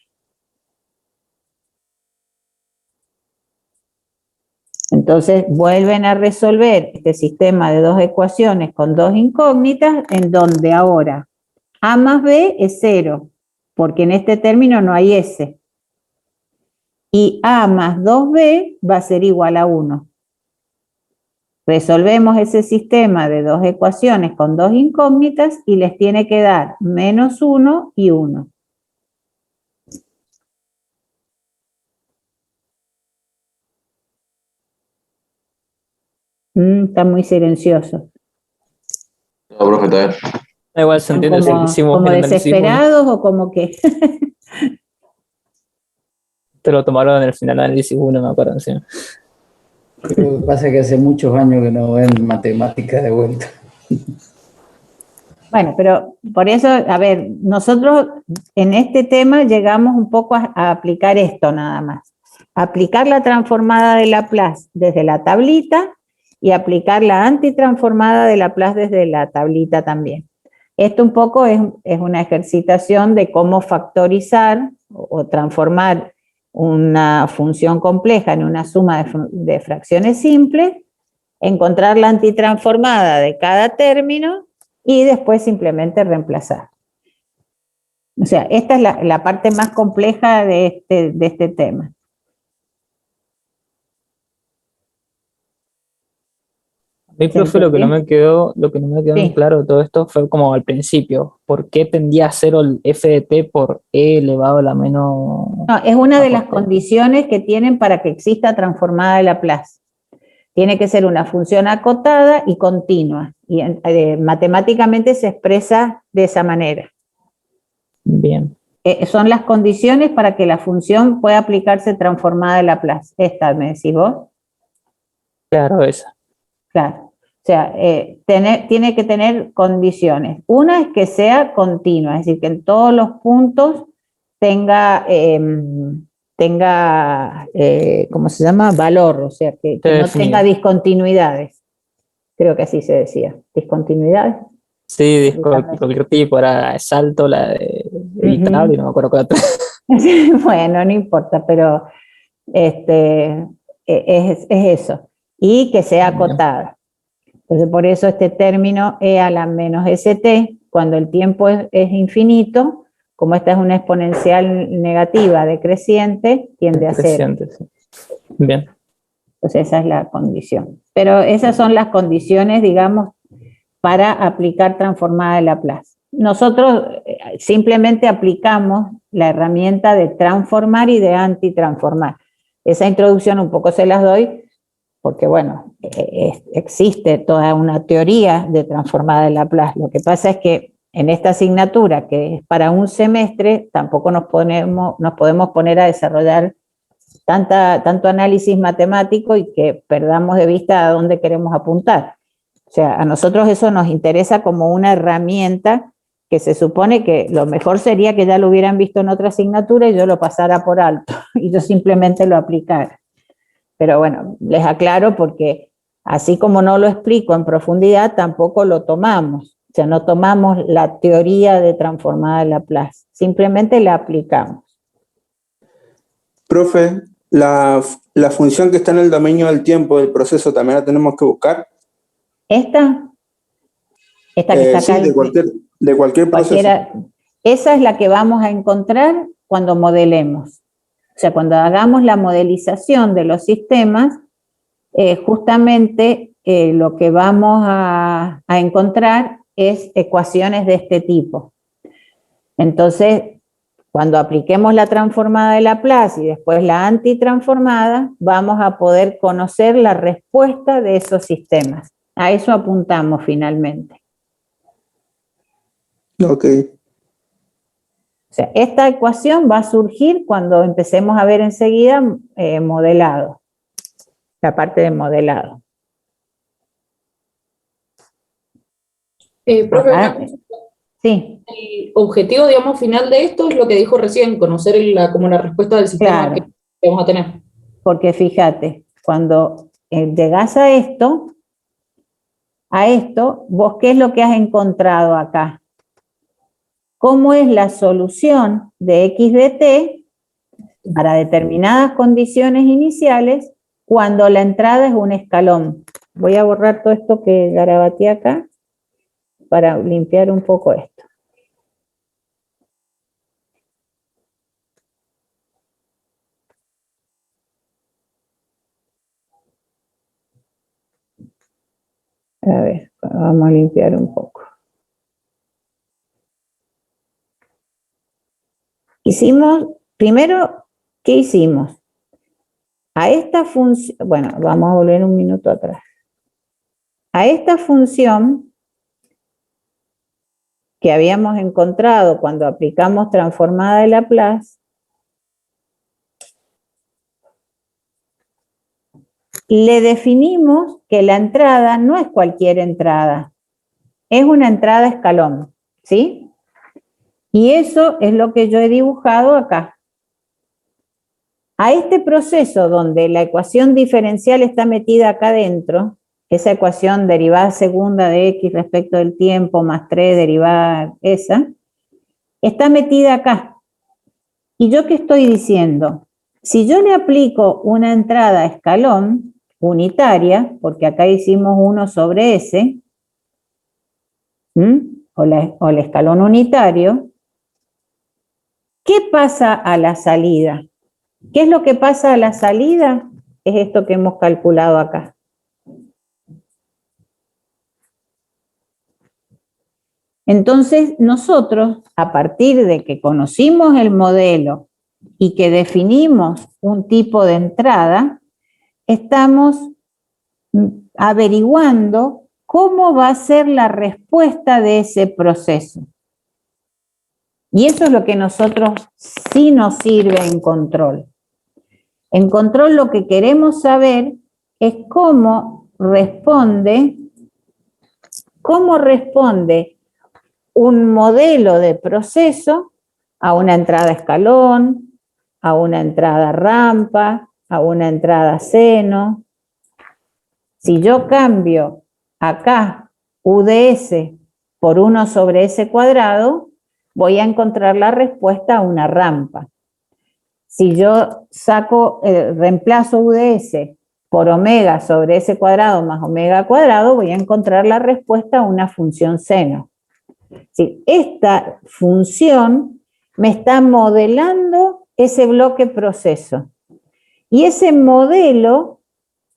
Entonces vuelven a resolver este sistema de dos ecuaciones con dos incógnitas, en donde ahora A más B es 0, porque en este término no hay S. Y A más 2B va a ser igual a 1. Resolvemos ese sistema de dos ecuaciones con dos incógnitas y les tiene que dar menos 1 y 1. Está muy silencioso. No, profe, está bien. Da igual, se entiende si hicimos ¿Como el análisis 1. desesperados o como que? Te lo tomaron en el final del análisis 1, me acuerdo. Sí. Lo que pasa es que hace muchos años que no ven matemáticas de vuelta. Bueno, pero por eso, a ver, nosotros en este tema llegamos un poco a aplicar esto nada más. Aplicar la transformada de Laplace desde la tablita y aplicar la antitransformada de Laplace desde la tablita también. Esto un poco es una ejercitación de cómo factorizar o transformar una función compleja en una suma de fracciones simples, encontrar la antitransformada de cada término y después simplemente reemplazar. O sea, esta es la parte más compleja de este tema. A mí, profe, lo que no me quedó Sí. claro de todo esto fue como al principio. ¿Por qué tendía a 0 el f de t por e elevado a la menos? No, es una de las condiciones que tienen para que exista transformada de Laplace. Tiene que ser una función acotada y continua. Y matemáticamente se expresa de esa manera. Bien. Son las condiciones para que la función pueda aplicarse transformada de Laplace. Esta, ¿me decís vos? Claro, esa. Claro. O sea, tiene que tener condiciones. Una es que sea continua, es decir, que en todos los puntos tenga ¿cómo se llama? Valor, o sea, que no tenga discontinuidades. Creo que así se decía. ¿Discontinuidades? Sí, cualquier tipo, era salto, la de editable, no me acuerdo cuál otra. Bueno, no importa, pero es eso. Y que sea acotada. Entonces, por eso este término E a la menos ST, cuando el tiempo es infinito, como esta es una exponencial negativa decreciente, tiende a cero. Sí. Bien. Entonces esa es la condición. Pero esas son las condiciones, digamos, para aplicar transformada de Laplace. Nosotros simplemente aplicamos la herramienta de transformar y de antitransformar. Esa introducción un poco se las doy porque, bueno, existe toda una teoría de transformada de Laplace. Lo que pasa es que en esta asignatura, que es para un semestre, tampoco nos podemos poner a desarrollar tanto análisis matemático y que perdamos de vista a dónde queremos apuntar. O sea, a nosotros eso nos interesa como una herramienta que se supone que lo mejor sería que ya lo hubieran visto en otra asignatura y yo lo pasara por alto y yo simplemente lo aplicara. Pero bueno, les aclaro porque así como no lo explico en profundidad, tampoco lo tomamos. O sea, no tomamos la teoría de transformada de Laplace, simplemente la aplicamos. Profe, la función que está en el dominio del tiempo del proceso también la tenemos que buscar. ¿Esta? Esta que está acá. Sí, de cualquier proceso. Esa es la que vamos a encontrar cuando modelemos. O sea, cuando hagamos la modelización de los sistemas, justamente lo que vamos a encontrar es ecuaciones de este tipo. Entonces, cuando apliquemos la transformada de Laplace y después la antitransformada, vamos a poder conocer la respuesta de esos sistemas. A eso apuntamos finalmente. Ok. O sea, esta ecuación va a surgir cuando empecemos a ver enseguida modelado, la parte de modelado. Profe, sí. El objetivo, digamos, final de esto es lo que dijo recién, conocer como la respuesta del sistema Claro. que vamos a tener. Porque fíjate, cuando llegás a esto, ¿vos qué es lo que has encontrado acá? cómo es la solución de x de t para determinadas condiciones iniciales cuando la entrada es un escalón. Voy a borrar todo esto que garabateé acá para limpiar un poco esto. A ver, vamos a limpiar un poco. Primero, ¿qué hicimos? A esta función, bueno, vamos a volver un minuto atrás. A esta función que habíamos encontrado cuando aplicamos transformada de Laplace, le definimos que la entrada no es cualquier entrada, es una entrada escalón, ¿sí? Y eso es lo que yo he dibujado acá. A este proceso donde la ecuación diferencial está metida acá adentro, esa ecuación derivada segunda de x respecto del tiempo más 3 derivada esa, está metida acá. ¿Y yo qué estoy diciendo? Si yo le aplico una entrada escalón unitaria, porque acá hicimos 1 sobre s, o el escalón unitario, ¿qué pasa a la salida? ¿Qué es lo que pasa a la salida? Es esto que hemos calculado acá. Entonces, nosotros, a partir de que conocimos el modelo y que definimos un tipo de entrada, estamos averiguando cómo va a ser la respuesta de ese proceso. Y eso es lo que a nosotros sí nos sirve en control. En control lo que queremos saber es cómo responde un modelo de proceso a una entrada escalón, a una entrada rampa, a una entrada seno. Si yo cambio acá u de s por 1 sobre s cuadrado, voy a encontrar la respuesta a una rampa. Si yo reemplazo u de s por omega sobre s cuadrado más omega cuadrado, voy a encontrar la respuesta a una función seno. Sí, esta función me está modelando ese bloque proceso. Y ese modelo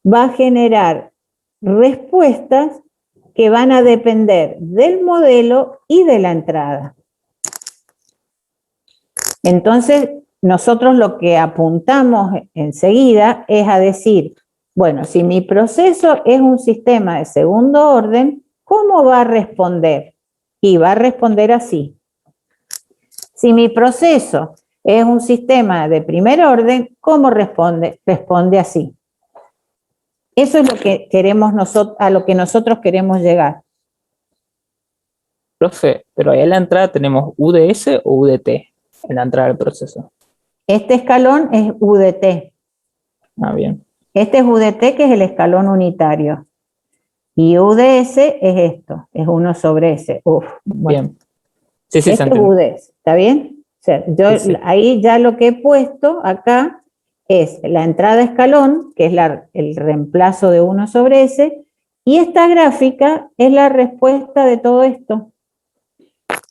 va a generar respuestas que van a depender del modelo y de la entrada. Entonces, nosotros lo que apuntamos enseguida es a decir, bueno, si mi proceso es un sistema de segundo orden, ¿cómo va a responder? Y va a responder así. Si mi proceso es un sistema de primer orden, ¿cómo responde? Responde así. Eso es lo que queremos a lo que nosotros queremos llegar. Profe, pero ahí en la entrada tenemos U de S o U de T en la entrada del proceso. Este escalón es U de T. Ah, bien. Este es U de T, que es el escalón unitario. Y U de S es esto, es 1 sobre S. Uf, bueno. Bien. Sí, Este es U de S, ¿está bien? O sea, yo sí. Ahí ya lo que he puesto acá es la entrada escalón, que es el reemplazo de 1 sobre S, y esta gráfica es la respuesta de todo esto.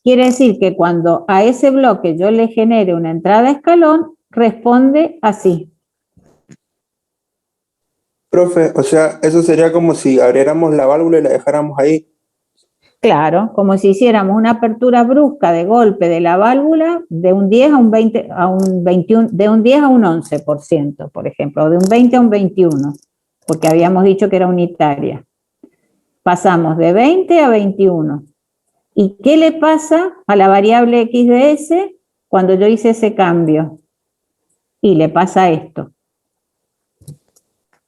Quiere decir que cuando a ese bloque yo le genere una entrada escalón, responde así. Profe, o sea, eso sería como si abriéramos la válvula y la dejáramos ahí. Claro, como si hiciéramos una apertura brusca de golpe de la válvula de un 10 a un 20, a un 21, de un 10 a un 11%, por ejemplo, o de un 20 a un 21, porque habíamos dicho que era unitaria. Pasamos de 20 a 21. ¿Y qué le pasa a la variable x de s cuando yo hice ese cambio? Y le pasa esto.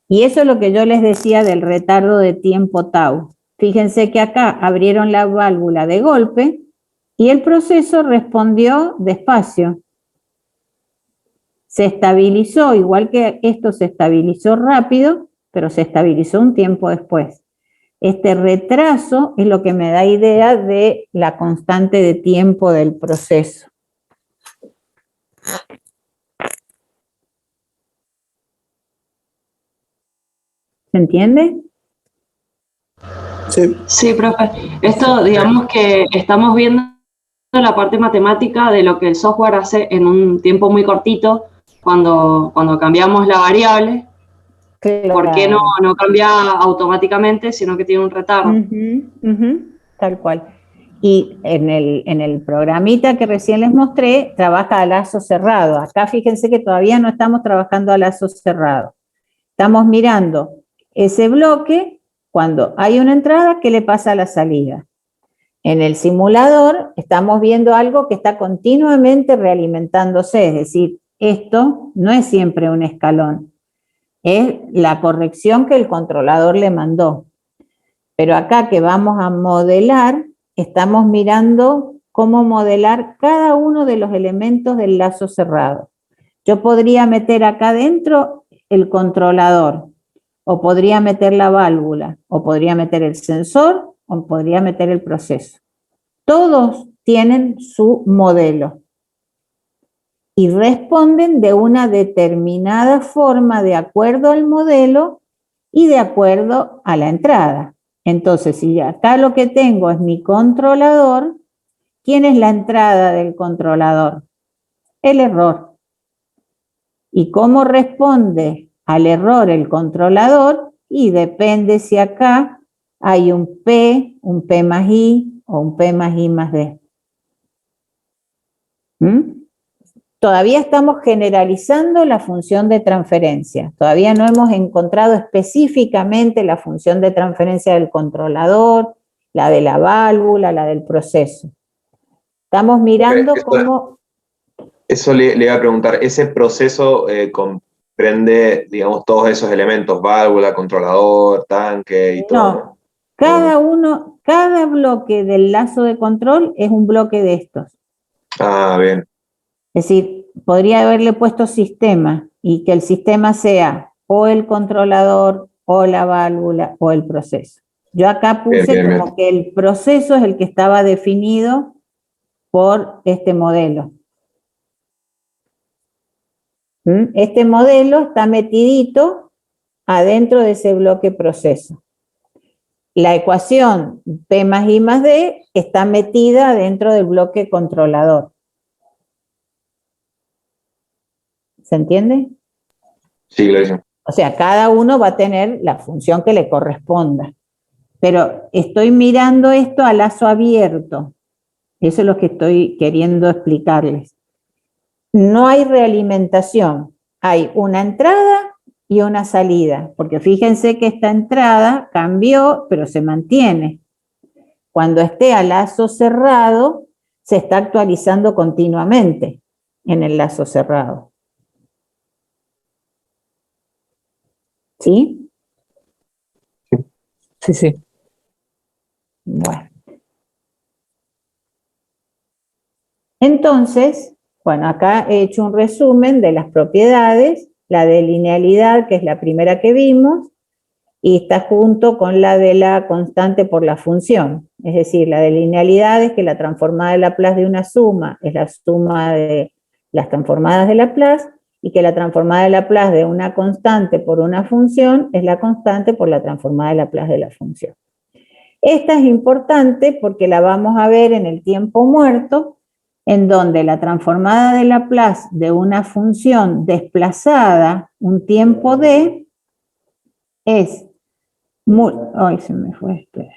Y eso es lo que yo les decía del retardo de tiempo tau. Fíjense que acá abrieron la válvula de golpe y el proceso respondió despacio. Se estabilizó, igual que esto se estabilizó rápido, pero se estabilizó un tiempo después. Este retraso es lo que me da idea de la constante de tiempo del proceso. ¿Se entiende? Sí. Sí, profe. Esto, digamos que estamos viendo la parte matemática de lo que el software hace en un tiempo muy cortito cuando cambiamos la variable. Claro. ¿Por qué no cambia automáticamente, sino que tiene un retardo? Tal cual. Y en el programita que recién les mostré, trabaja a lazo cerrado. Acá fíjense que todavía no estamos trabajando a lazo cerrado. Estamos mirando ese bloque, cuando hay una entrada, ¿qué le pasa a la salida? En el simulador estamos viendo algo que está continuamente realimentándose, es decir, esto no es siempre un escalón, es la corrección que el controlador le mandó. Pero acá que vamos a modelar, estamos mirando cómo modelar cada uno de los elementos del lazo cerrado. Yo podría meter acá adentro el controlador, o podría meter la válvula, o podría meter el sensor, o podría meter el proceso. Todos tienen su modelo y responden de una determinada forma de acuerdo al modelo y de acuerdo a la entrada. Entonces, si acá lo que tengo es mi controlador, ¿quién es la entrada del controlador? El error. ¿Y cómo responde al error el controlador? Y depende si acá hay un P más I o un P más I más D. Todavía estamos generalizando la función de transferencia. Todavía no hemos encontrado específicamente la función de transferencia del controlador, la de la válvula, la del proceso. Estamos mirando cómo... Eso le iba a preguntar, ¿ese proceso comprende, digamos, todos esos elementos, válvula, controlador, tanque y todo? No, cada bloque del lazo de control es un bloque de estos. Ah, bien. Es decir, podría haberle puesto sistema y que el sistema sea o el controlador, o la válvula, o el proceso. Yo acá puse como que el proceso es el que estaba definido por este modelo. Este modelo está metidito adentro de ese bloque proceso. La ecuación P más I más D está metida dentro del bloque controlador. ¿Se entiende? Sí, clarísimo. O sea, cada uno va a tener la función que le corresponda. Pero estoy mirando esto a lazo abierto. Eso es lo que estoy queriendo explicarles. No hay realimentación. Hay una entrada y una salida. Porque fíjense que esta entrada cambió, pero se mantiene. Cuando esté a lazo cerrado, se está actualizando continuamente en el lazo cerrado. ¿Sí? Sí, sí. Bueno. Entonces, bueno, acá he hecho un resumen de las propiedades, la de linealidad, que es la primera que vimos, y está junto con la de la constante por la función. Es decir, la de linealidad es que la transformada de Laplace de una suma es la suma de las transformadas de Laplace, y que la transformada de Laplace de una constante por una función es la constante por la transformada de Laplace de la función. Esta es importante porque la vamos a ver en el tiempo muerto, en donde la transformada de Laplace de una función desplazada un tiempo d es muy... ¡Ay, se me fue! Espera.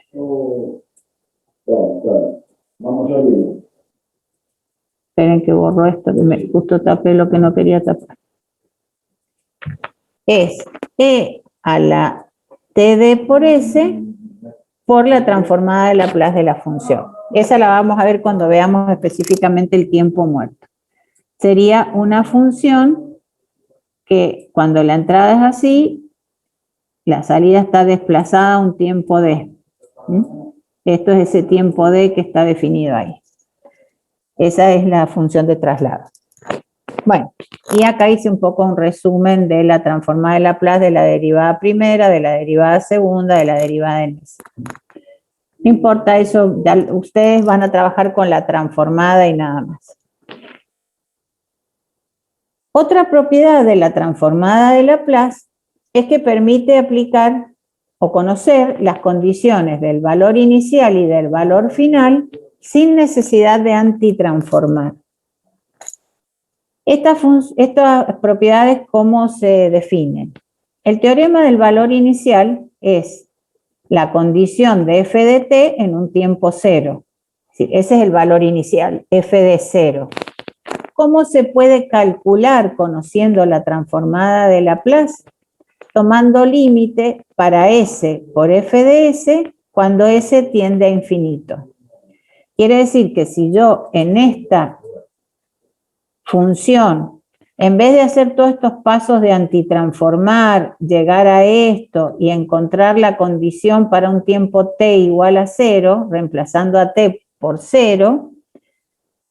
Esperen que borro esto, que me justo tapé lo que no quería tapar. Es e a la td por s por la transformada de Laplace de la función. Esa la vamos a ver cuando veamos específicamente el tiempo muerto. Sería una función que cuando la entrada es así, la salida está desplazada a un tiempo d. Esto es ese tiempo d que está definido ahí. Esa es la función de traslado. Bueno, y acá hice un poco un resumen de la transformada de Laplace, de la derivada primera, de la derivada segunda, de la derivada de Ness. No importa eso, ya ustedes van a trabajar con la transformada y nada más. Otra propiedad de la transformada de Laplace es que permite aplicar o conocer las condiciones del valor inicial y del valor final sin necesidad de antitransformar. Estas propiedades, ¿cómo se definen? El teorema del valor inicial es la condición de f de t en un tiempo cero. Ese es el valor inicial, f de cero. ¿Cómo se puede calcular conociendo la transformada de Laplace? Tomando límite para S por f de S cuando S tiende a infinito. Quiere decir que si yo en esta función, en vez de hacer todos estos pasos de antitransformar, llegar a esto y encontrar la condición para un tiempo t igual a 0, reemplazando a t por 0,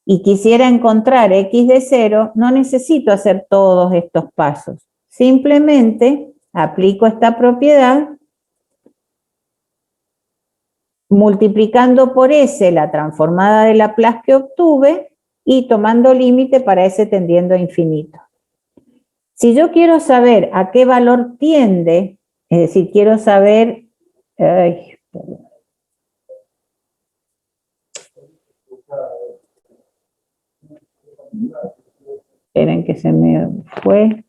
y quisiera encontrar x de 0, no necesito hacer todos estos pasos. Simplemente aplico esta propiedad multiplicando por S la transformada de Laplace que obtuve y tomando límite para S tendiendo a infinito. Si yo quiero saber a qué valor tiende, es decir, quiero saber... esperen que se me fue.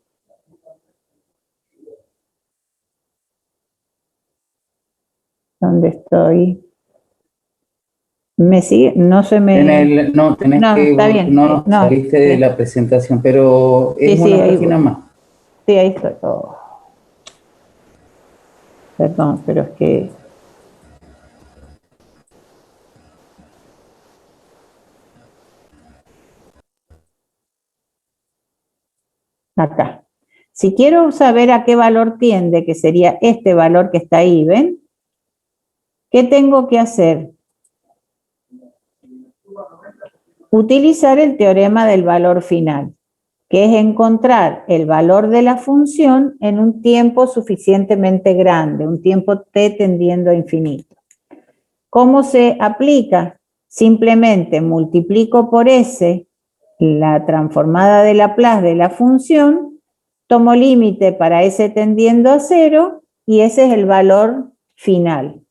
¿Dónde estoy? ¿Me sigue? No se me... No, tenés que... Está bien. No, saliste de la presentación, pero es sí, una página más. Sí, ahí estoy. Oh. Perdón, pero es que... Acá. Si quiero saber a qué valor tiende, que sería este valor que está ahí, ¿ven? ¿Qué tengo que hacer? Utilizar el teorema del valor final, que es encontrar el valor de la función en un tiempo suficientemente grande, un tiempo t tendiendo a infinito. ¿Cómo se aplica? Simplemente multiplico por S la transformada de Laplace de la función, tomo límite para S tendiendo a 0 y ese es el valor final.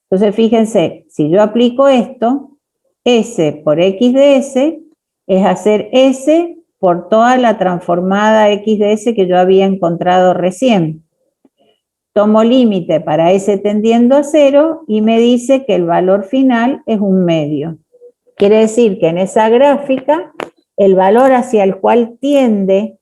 Entonces fíjense, si yo aplico esto, S por X de S es hacer S por toda la transformada X de S que yo había encontrado recién. Tomo límite para S tendiendo a 0 y me dice que el valor final es un medio. Quiere decir que en esa gráfica el valor hacia el cual tiende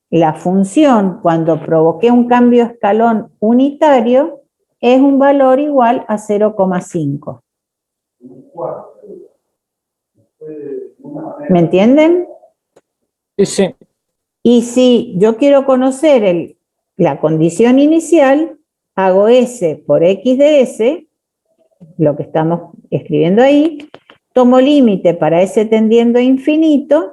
la función cuando provoqué un cambio de escalón unitario es un valor igual a 0,5. ¿Me entienden? Sí, sí. Y si yo quiero conocer la condición inicial, hago S por X de S, lo que estamos escribiendo ahí, tomo límite para S tendiendo a infinito.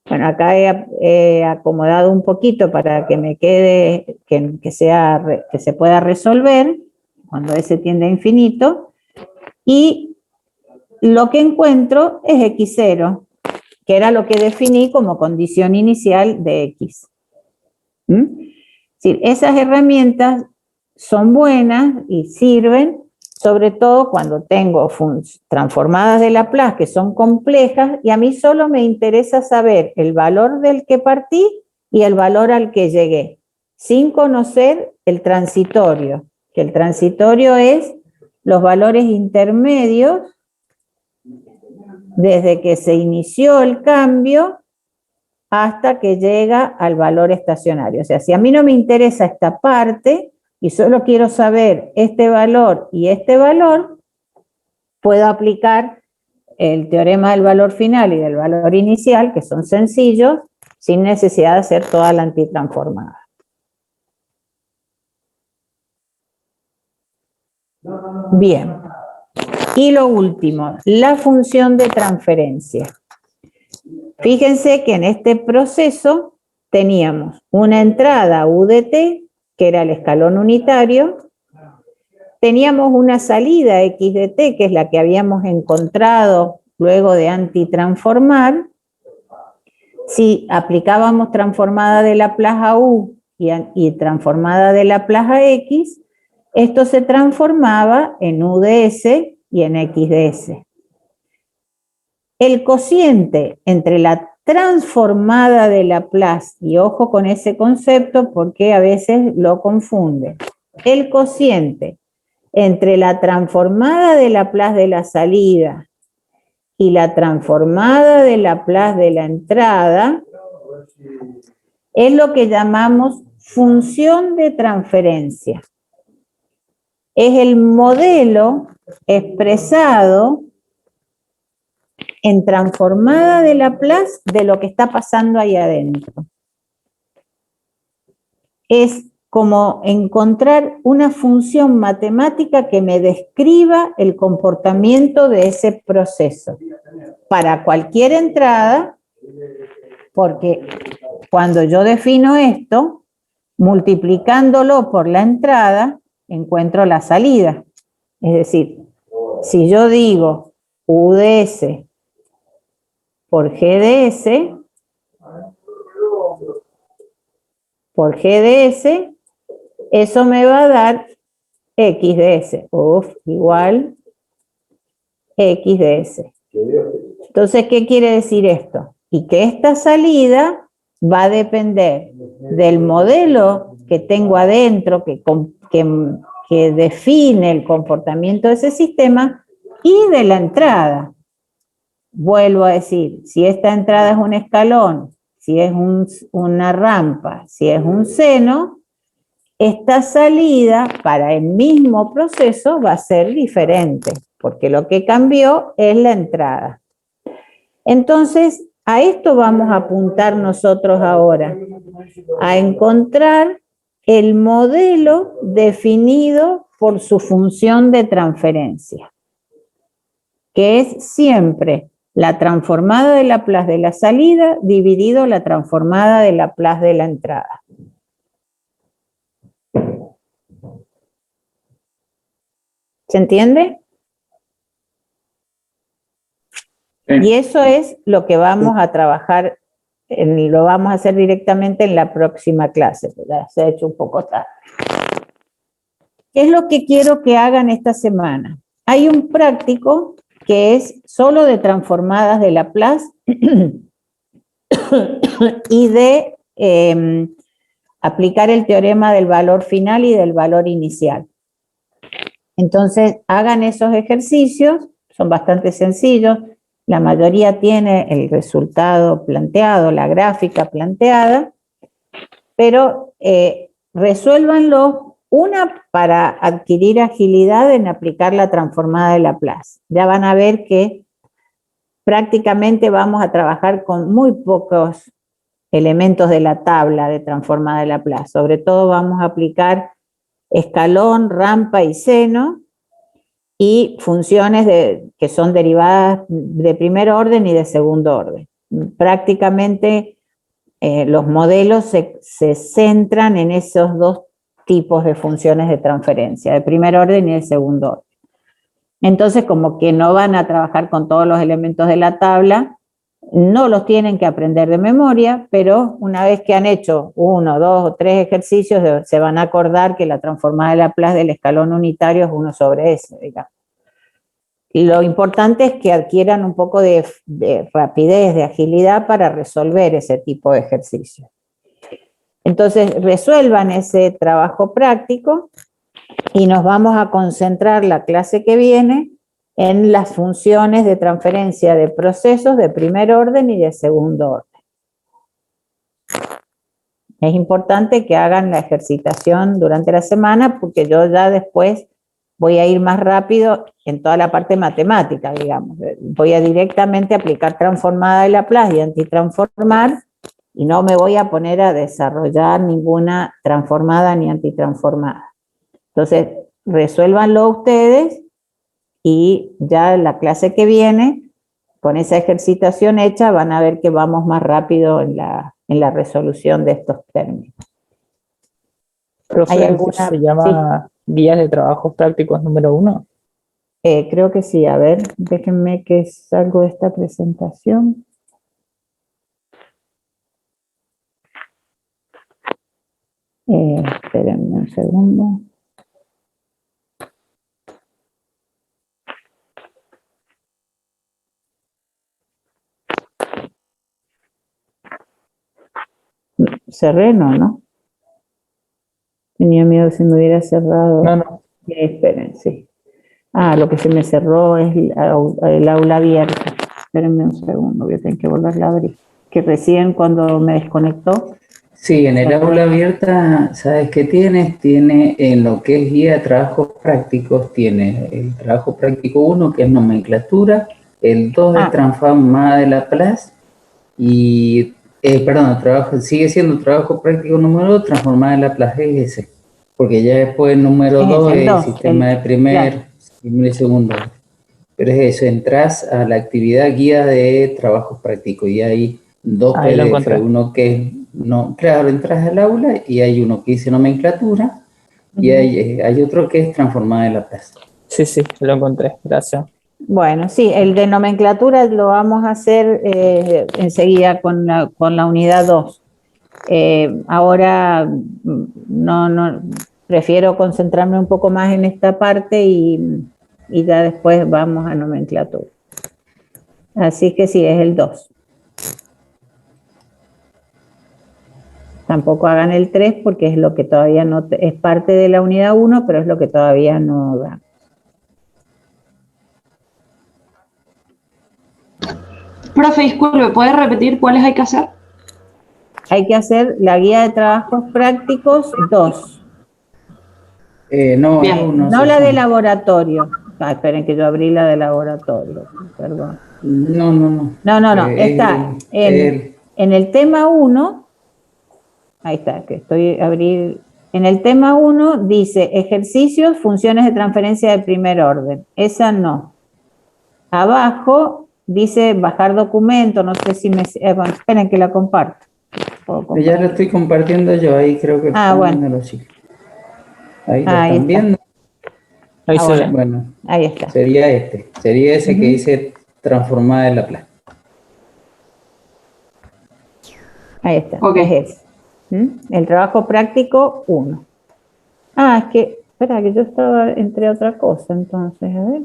Bueno, acá he acomodado un poquito para que me quede, que se pueda resolver cuando S tiende a infinito. Y lo que encuentro es X0, que era lo que definí como condición inicial de X. Es decir, esas herramientas son buenas y sirven, sobre todo cuando tengo transformadas de Laplace que son complejas y a mí solo me interesa saber el valor del que partí y el valor al que llegué, sin conocer el transitorio, que el transitorio es los valores intermedios desde que se inició el cambio hasta que llega al valor estacionario. O sea, si a mí no me interesa esta parte y solo quiero saber este valor y este valor, puedo aplicar el teorema del valor final y del valor inicial, que son sencillos, sin necesidad de hacer toda la antitransformada. Bien. Y lo último, la función de transferencia. Fíjense que en este proceso teníamos una entrada UDT, que era el escalón unitario, teníamos una salida XDT, que es la que habíamos encontrado luego de antitransformar. Si aplicábamos transformada de Laplace a U y transformada de Laplace a X, esto se transformaba en UDS y en XDS. El cociente entre la transformada de Laplace, y ojo con ese concepto porque a veces lo confunden, el cociente entre la transformada de Laplace de la salida y la transformada de Laplace de la entrada es lo que llamamos función de transferencia. Es el modelo expresado en transformada de Laplace de lo que está pasando ahí adentro. Es como encontrar una función matemática que me describa el comportamiento de ese proceso para cualquier entrada, porque cuando yo defino esto, multiplicándolo por la entrada, encuentro la salida. Es decir, si yo digo UDS por GDS, eso me va a dar XDS, igual XDS. Entonces, ¿qué quiere decir esto? Y que esta salida va a depender del modelo que tengo adentro, que define el comportamiento de ese sistema, y de la entrada. Vuelvo a decir, si esta entrada es un escalón, si es una rampa, si es un seno, esta salida para el mismo proceso va a ser diferente, porque lo que cambió es la entrada. Entonces, a esto vamos a apuntar nosotros ahora, a encontrar el modelo definido por su función de transferencia, que es siempre la transformada de Laplace de la salida dividido la transformada de Laplace de la entrada. ¿Se entiende? Sí. Y eso es lo que vamos a trabajar, lo vamos a hacer directamente en la próxima clase, ya se ha hecho un poco tarde. ¿Qué es lo que quiero que hagan esta semana? Hay un práctico que es solo de transformadas de Laplace y de aplicar el teorema del valor final y del valor inicial. Entonces, hagan esos ejercicios, son bastante sencillos, la mayoría tiene el resultado planteado, la gráfica planteada, pero resuélvanlo. Una, para adquirir agilidad en aplicar la transformada de Laplace. Ya van a ver que prácticamente vamos a trabajar con muy pocos elementos de la tabla de transformada de Laplace. Sobre todo vamos a aplicar escalón, rampa y seno, y funciones que son derivadas de primer orden y de segundo orden. Prácticamente los modelos se centran en esos dos tipos de funciones de transferencia, de primer orden y de segundo orden. Entonces, como que no van a trabajar con todos los elementos de la tabla, no los tienen que aprender de memoria, pero una vez que han hecho 1, 2 o 3 ejercicios, se van a acordar que la transformada de Laplace del escalón unitario es 1 sobre S, digamos. Y lo importante es que adquieran un poco de rapidez, de agilidad para resolver ese tipo de ejercicios. Entonces, resuelvan ese trabajo práctico y nos vamos a concentrar la clase que viene en las funciones de transferencia de procesos de primer orden y de segundo orden. Es importante que hagan la ejercitación durante la semana porque yo ya después voy a ir más rápido en toda la parte matemática, digamos. Voy a directamente aplicar transformada de Laplace y antitransformar, y no me voy a poner a desarrollar ninguna transformada ni antitransformada. Entonces, resuélvanlo ustedes y ya en la clase que viene con esa ejercitación hecha van a ver que vamos más rápido en la resolución de estos términos. Profe, ¿Hay ¿el alguna? curso se llama Guías de Trabajos Prácticos número 1? Creo que sí. A ver, déjenme que salgo de esta presentación. Espérenme un segundo. Cerré, no. Tenía miedo si me hubiera cerrado. No. Esperen, sí. Lo que se me cerró es el aula abierta. Espérenme un segundo, voy a tener que volverla a abrir. Que recién cuando me desconectó. Sí, en el aula abierta, ¿sabes qué tienes? Tiene en lo que es guía de trabajos prácticos, tiene el trabajo práctico 1, que es nomenclatura, el 2 es transformada de Laplace, y, sigue siendo trabajo práctico número 2, transformada de Laplace, es ese, porque ya después el número 2 es el sistema de primero y segundo. Pero es eso, entras a la actividad guía de trabajo práctico y hay dos PDF, uno que claro, entras al aula y hay uno que dice nomenclatura y hay otro que es transformada de Laplace. Sí, lo encontré, gracias. Bueno, sí, el de nomenclatura lo vamos a hacer enseguida con la unidad 2. Ahora no prefiero concentrarme un poco más en esta parte y ya después vamos a nomenclatura. Así que sí, es el 2. Tampoco hagan el 3 porque es lo que todavía no, es parte de la unidad 1, pero es lo que todavía no da. Profe, disculpe, ¿puede repetir cuáles hay que hacer? Hay que hacer la guía de trabajos prácticos 2. No la de laboratorio. Esperen que yo abrí la de laboratorio, perdón. No. Está en el tema 1, ahí está, que estoy abrir. En el tema 1 dice ejercicios, funciones de transferencia de primer orden. Esa no. Abajo dice bajar documento, no sé si me... bueno, esperen que la comparto. Ya lo estoy compartiendo yo, ahí creo que están viendo los chicos. Ahí lo están viendo. Ahí se ve. Bueno, ahí está. Sería ese que dice transformada de Laplace. Ahí está, es ese. El trabajo práctico 1. Es que, espera, que yo estaba entre otra cosa, entonces, a ver.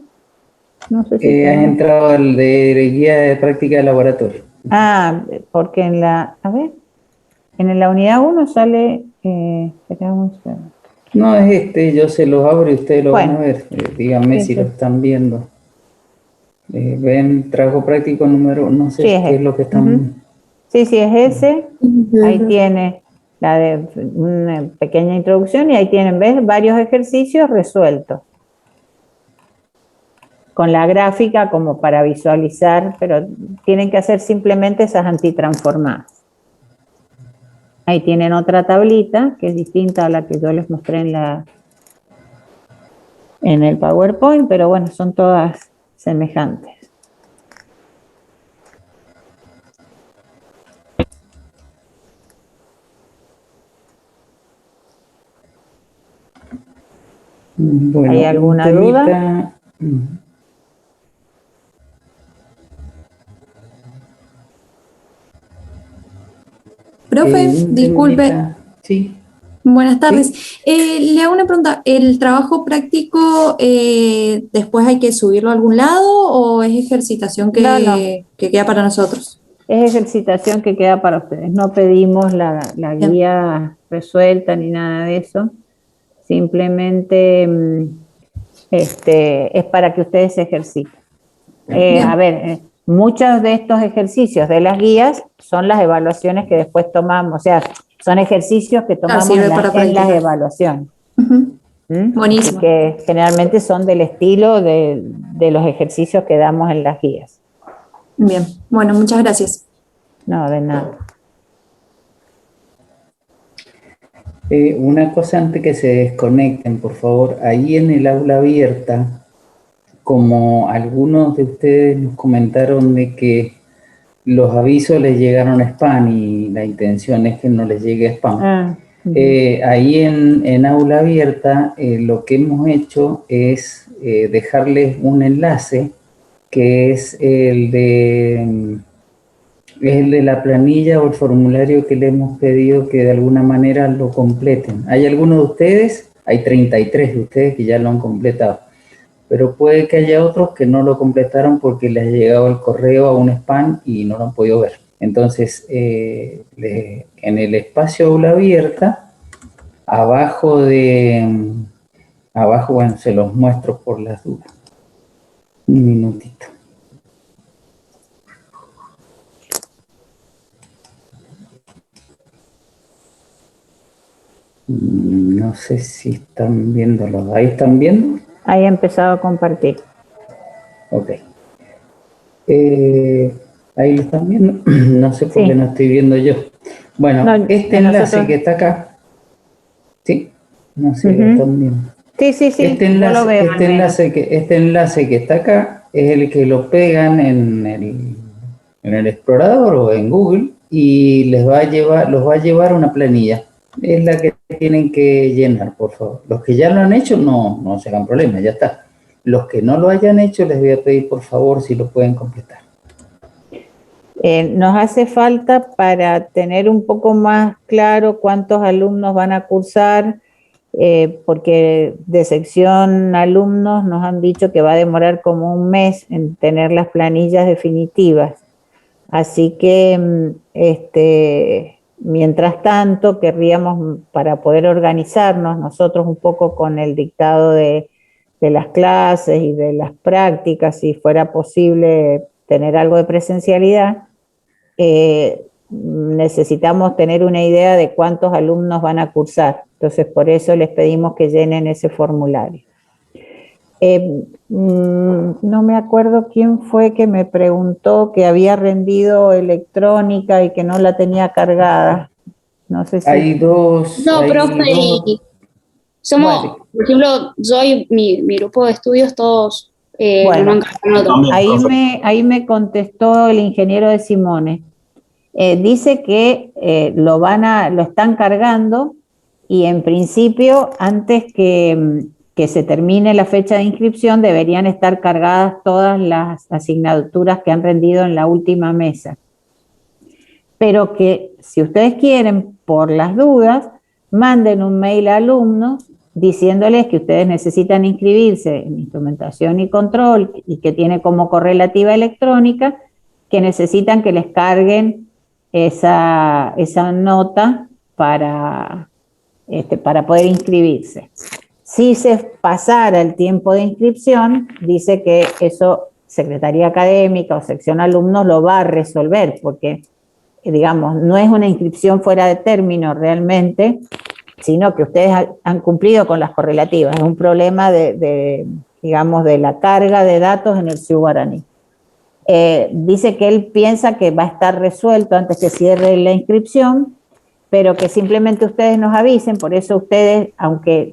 No sé si has entrado al de guía de práctica de laboratorio. Porque en la unidad 1 sale, esperamos. No, es yo se los abro y ustedes lo van a ver. Díganme si lo están viendo. Ven trabajo práctico número, no sé qué es lo que están... Sí, es ese. Ahí tiene la de una pequeña introducción y ahí tienen, ¿ves? Varios ejercicios resueltos. Con la gráfica como para visualizar, pero tienen que hacer simplemente esas antitransformadas. Ahí tienen otra tablita que es distinta a la que yo les mostré en el PowerPoint, pero bueno, son todas semejantes. Bueno, ¿hay alguna duda? Profe, disculpe. Sí. Buenas tardes. Le hago una pregunta. ¿El trabajo práctico después hay que subirlo a algún lado o es ejercitación que queda para nosotros? Es ejercitación que queda para ustedes. No pedimos la guía resuelta ni nada de eso. Simplemente es para que ustedes se ejerciten. A ver, muchos de estos ejercicios de las guías son las evaluaciones que después tomamos, o sea, son ejercicios que tomamos en las evaluaciones. Buenísimo. Así que generalmente son del estilo de los ejercicios que damos en las guías. Bien, bueno, muchas gracias. No, de nada. Una cosa antes que se desconecten, por favor, ahí en el aula abierta como algunos de ustedes nos comentaron de que los avisos les llegaron a spam y la intención es que no les llegue a spam. Ahí en Aula Abierta lo que hemos hecho es dejarles un enlace que es el de la planilla o el formulario que le hemos pedido que de alguna manera lo completen. Hay algunos de ustedes, hay 33 de ustedes que ya lo han completado, pero puede que haya otros que no lo completaron porque les ha llegado el correo a un spam y no lo han podido ver. Entonces, en el espacio Aula Abierta, abajo, bueno, se los muestro por las dudas. Un minutito. No sé si están viéndolo. ¿Ahí están viendo? Ahí he empezado a compartir. Ok. Ahí lo están viendo. No sé por qué no estoy viendo yo. Bueno, no, este enlace que está acá. ¿Sí? No sé, lo están viendo. Sí, este enlace, lo veo, este enlace que está acá es el que lo pegan en el explorador o en Google y los va a llevar a una planilla. Es la que tienen que llenar, por favor. Los que ya lo han hecho, no se hagan problemas, ya está. Los que no lo hayan hecho, les voy a pedir, por favor, si lo pueden completar. Nos hace falta para tener un poco más claro cuántos alumnos van a cursar, porque de sección alumnos nos han dicho que va a demorar como un mes en tener las planillas definitivas. Así que, mientras tanto, querríamos, para poder organizarnos nosotros un poco con el dictado de las clases y de las prácticas, si fuera posible tener algo de presencialidad, necesitamos tener una idea de cuántos alumnos van a cursar. Entonces, por eso les pedimos que llenen ese formulario. No me acuerdo quién fue que me preguntó que había rendido electrónica y que no la tenía cargada. No sé si... Hay dos... No, profe, somos, bueno, por ejemplo, yo y mi grupo de estudios todos bueno, ahí me contestó el ingeniero de Simone. Dice que lo están cargando y en principio antes que se termine la fecha de inscripción deberían estar cargadas todas las asignaturas que han rendido en la última mesa. Pero que si ustedes quieren, por las dudas, manden un mail a alumnos diciéndoles que ustedes necesitan inscribirse en instrumentación y control y que tiene como correlativa electrónica, que necesitan que les carguen esa nota para poder inscribirse. Si se pasara el tiempo de inscripción, dice que eso Secretaría Académica o Sección Alumnos lo va a resolver, porque, digamos, no es una inscripción fuera de término realmente, sino que ustedes han cumplido con las correlativas. Es un problema digamos, de la carga de datos en el Sioux Guaraní. Dice que él piensa que va a estar resuelto antes que cierre la inscripción, pero que simplemente ustedes nos avisen. Por eso ustedes, aunque...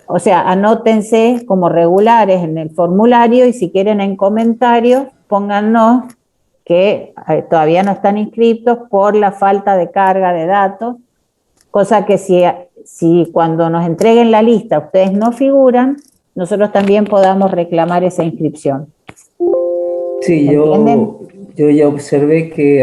O sea, anótense como regulares en el formulario y si quieren en comentarios, póngannos que todavía no están inscritos por la falta de carga de datos, cosa que si cuando nos entreguen la lista ustedes no figuran, nosotros también podamos reclamar esa inscripción. Sí, yo ya observé que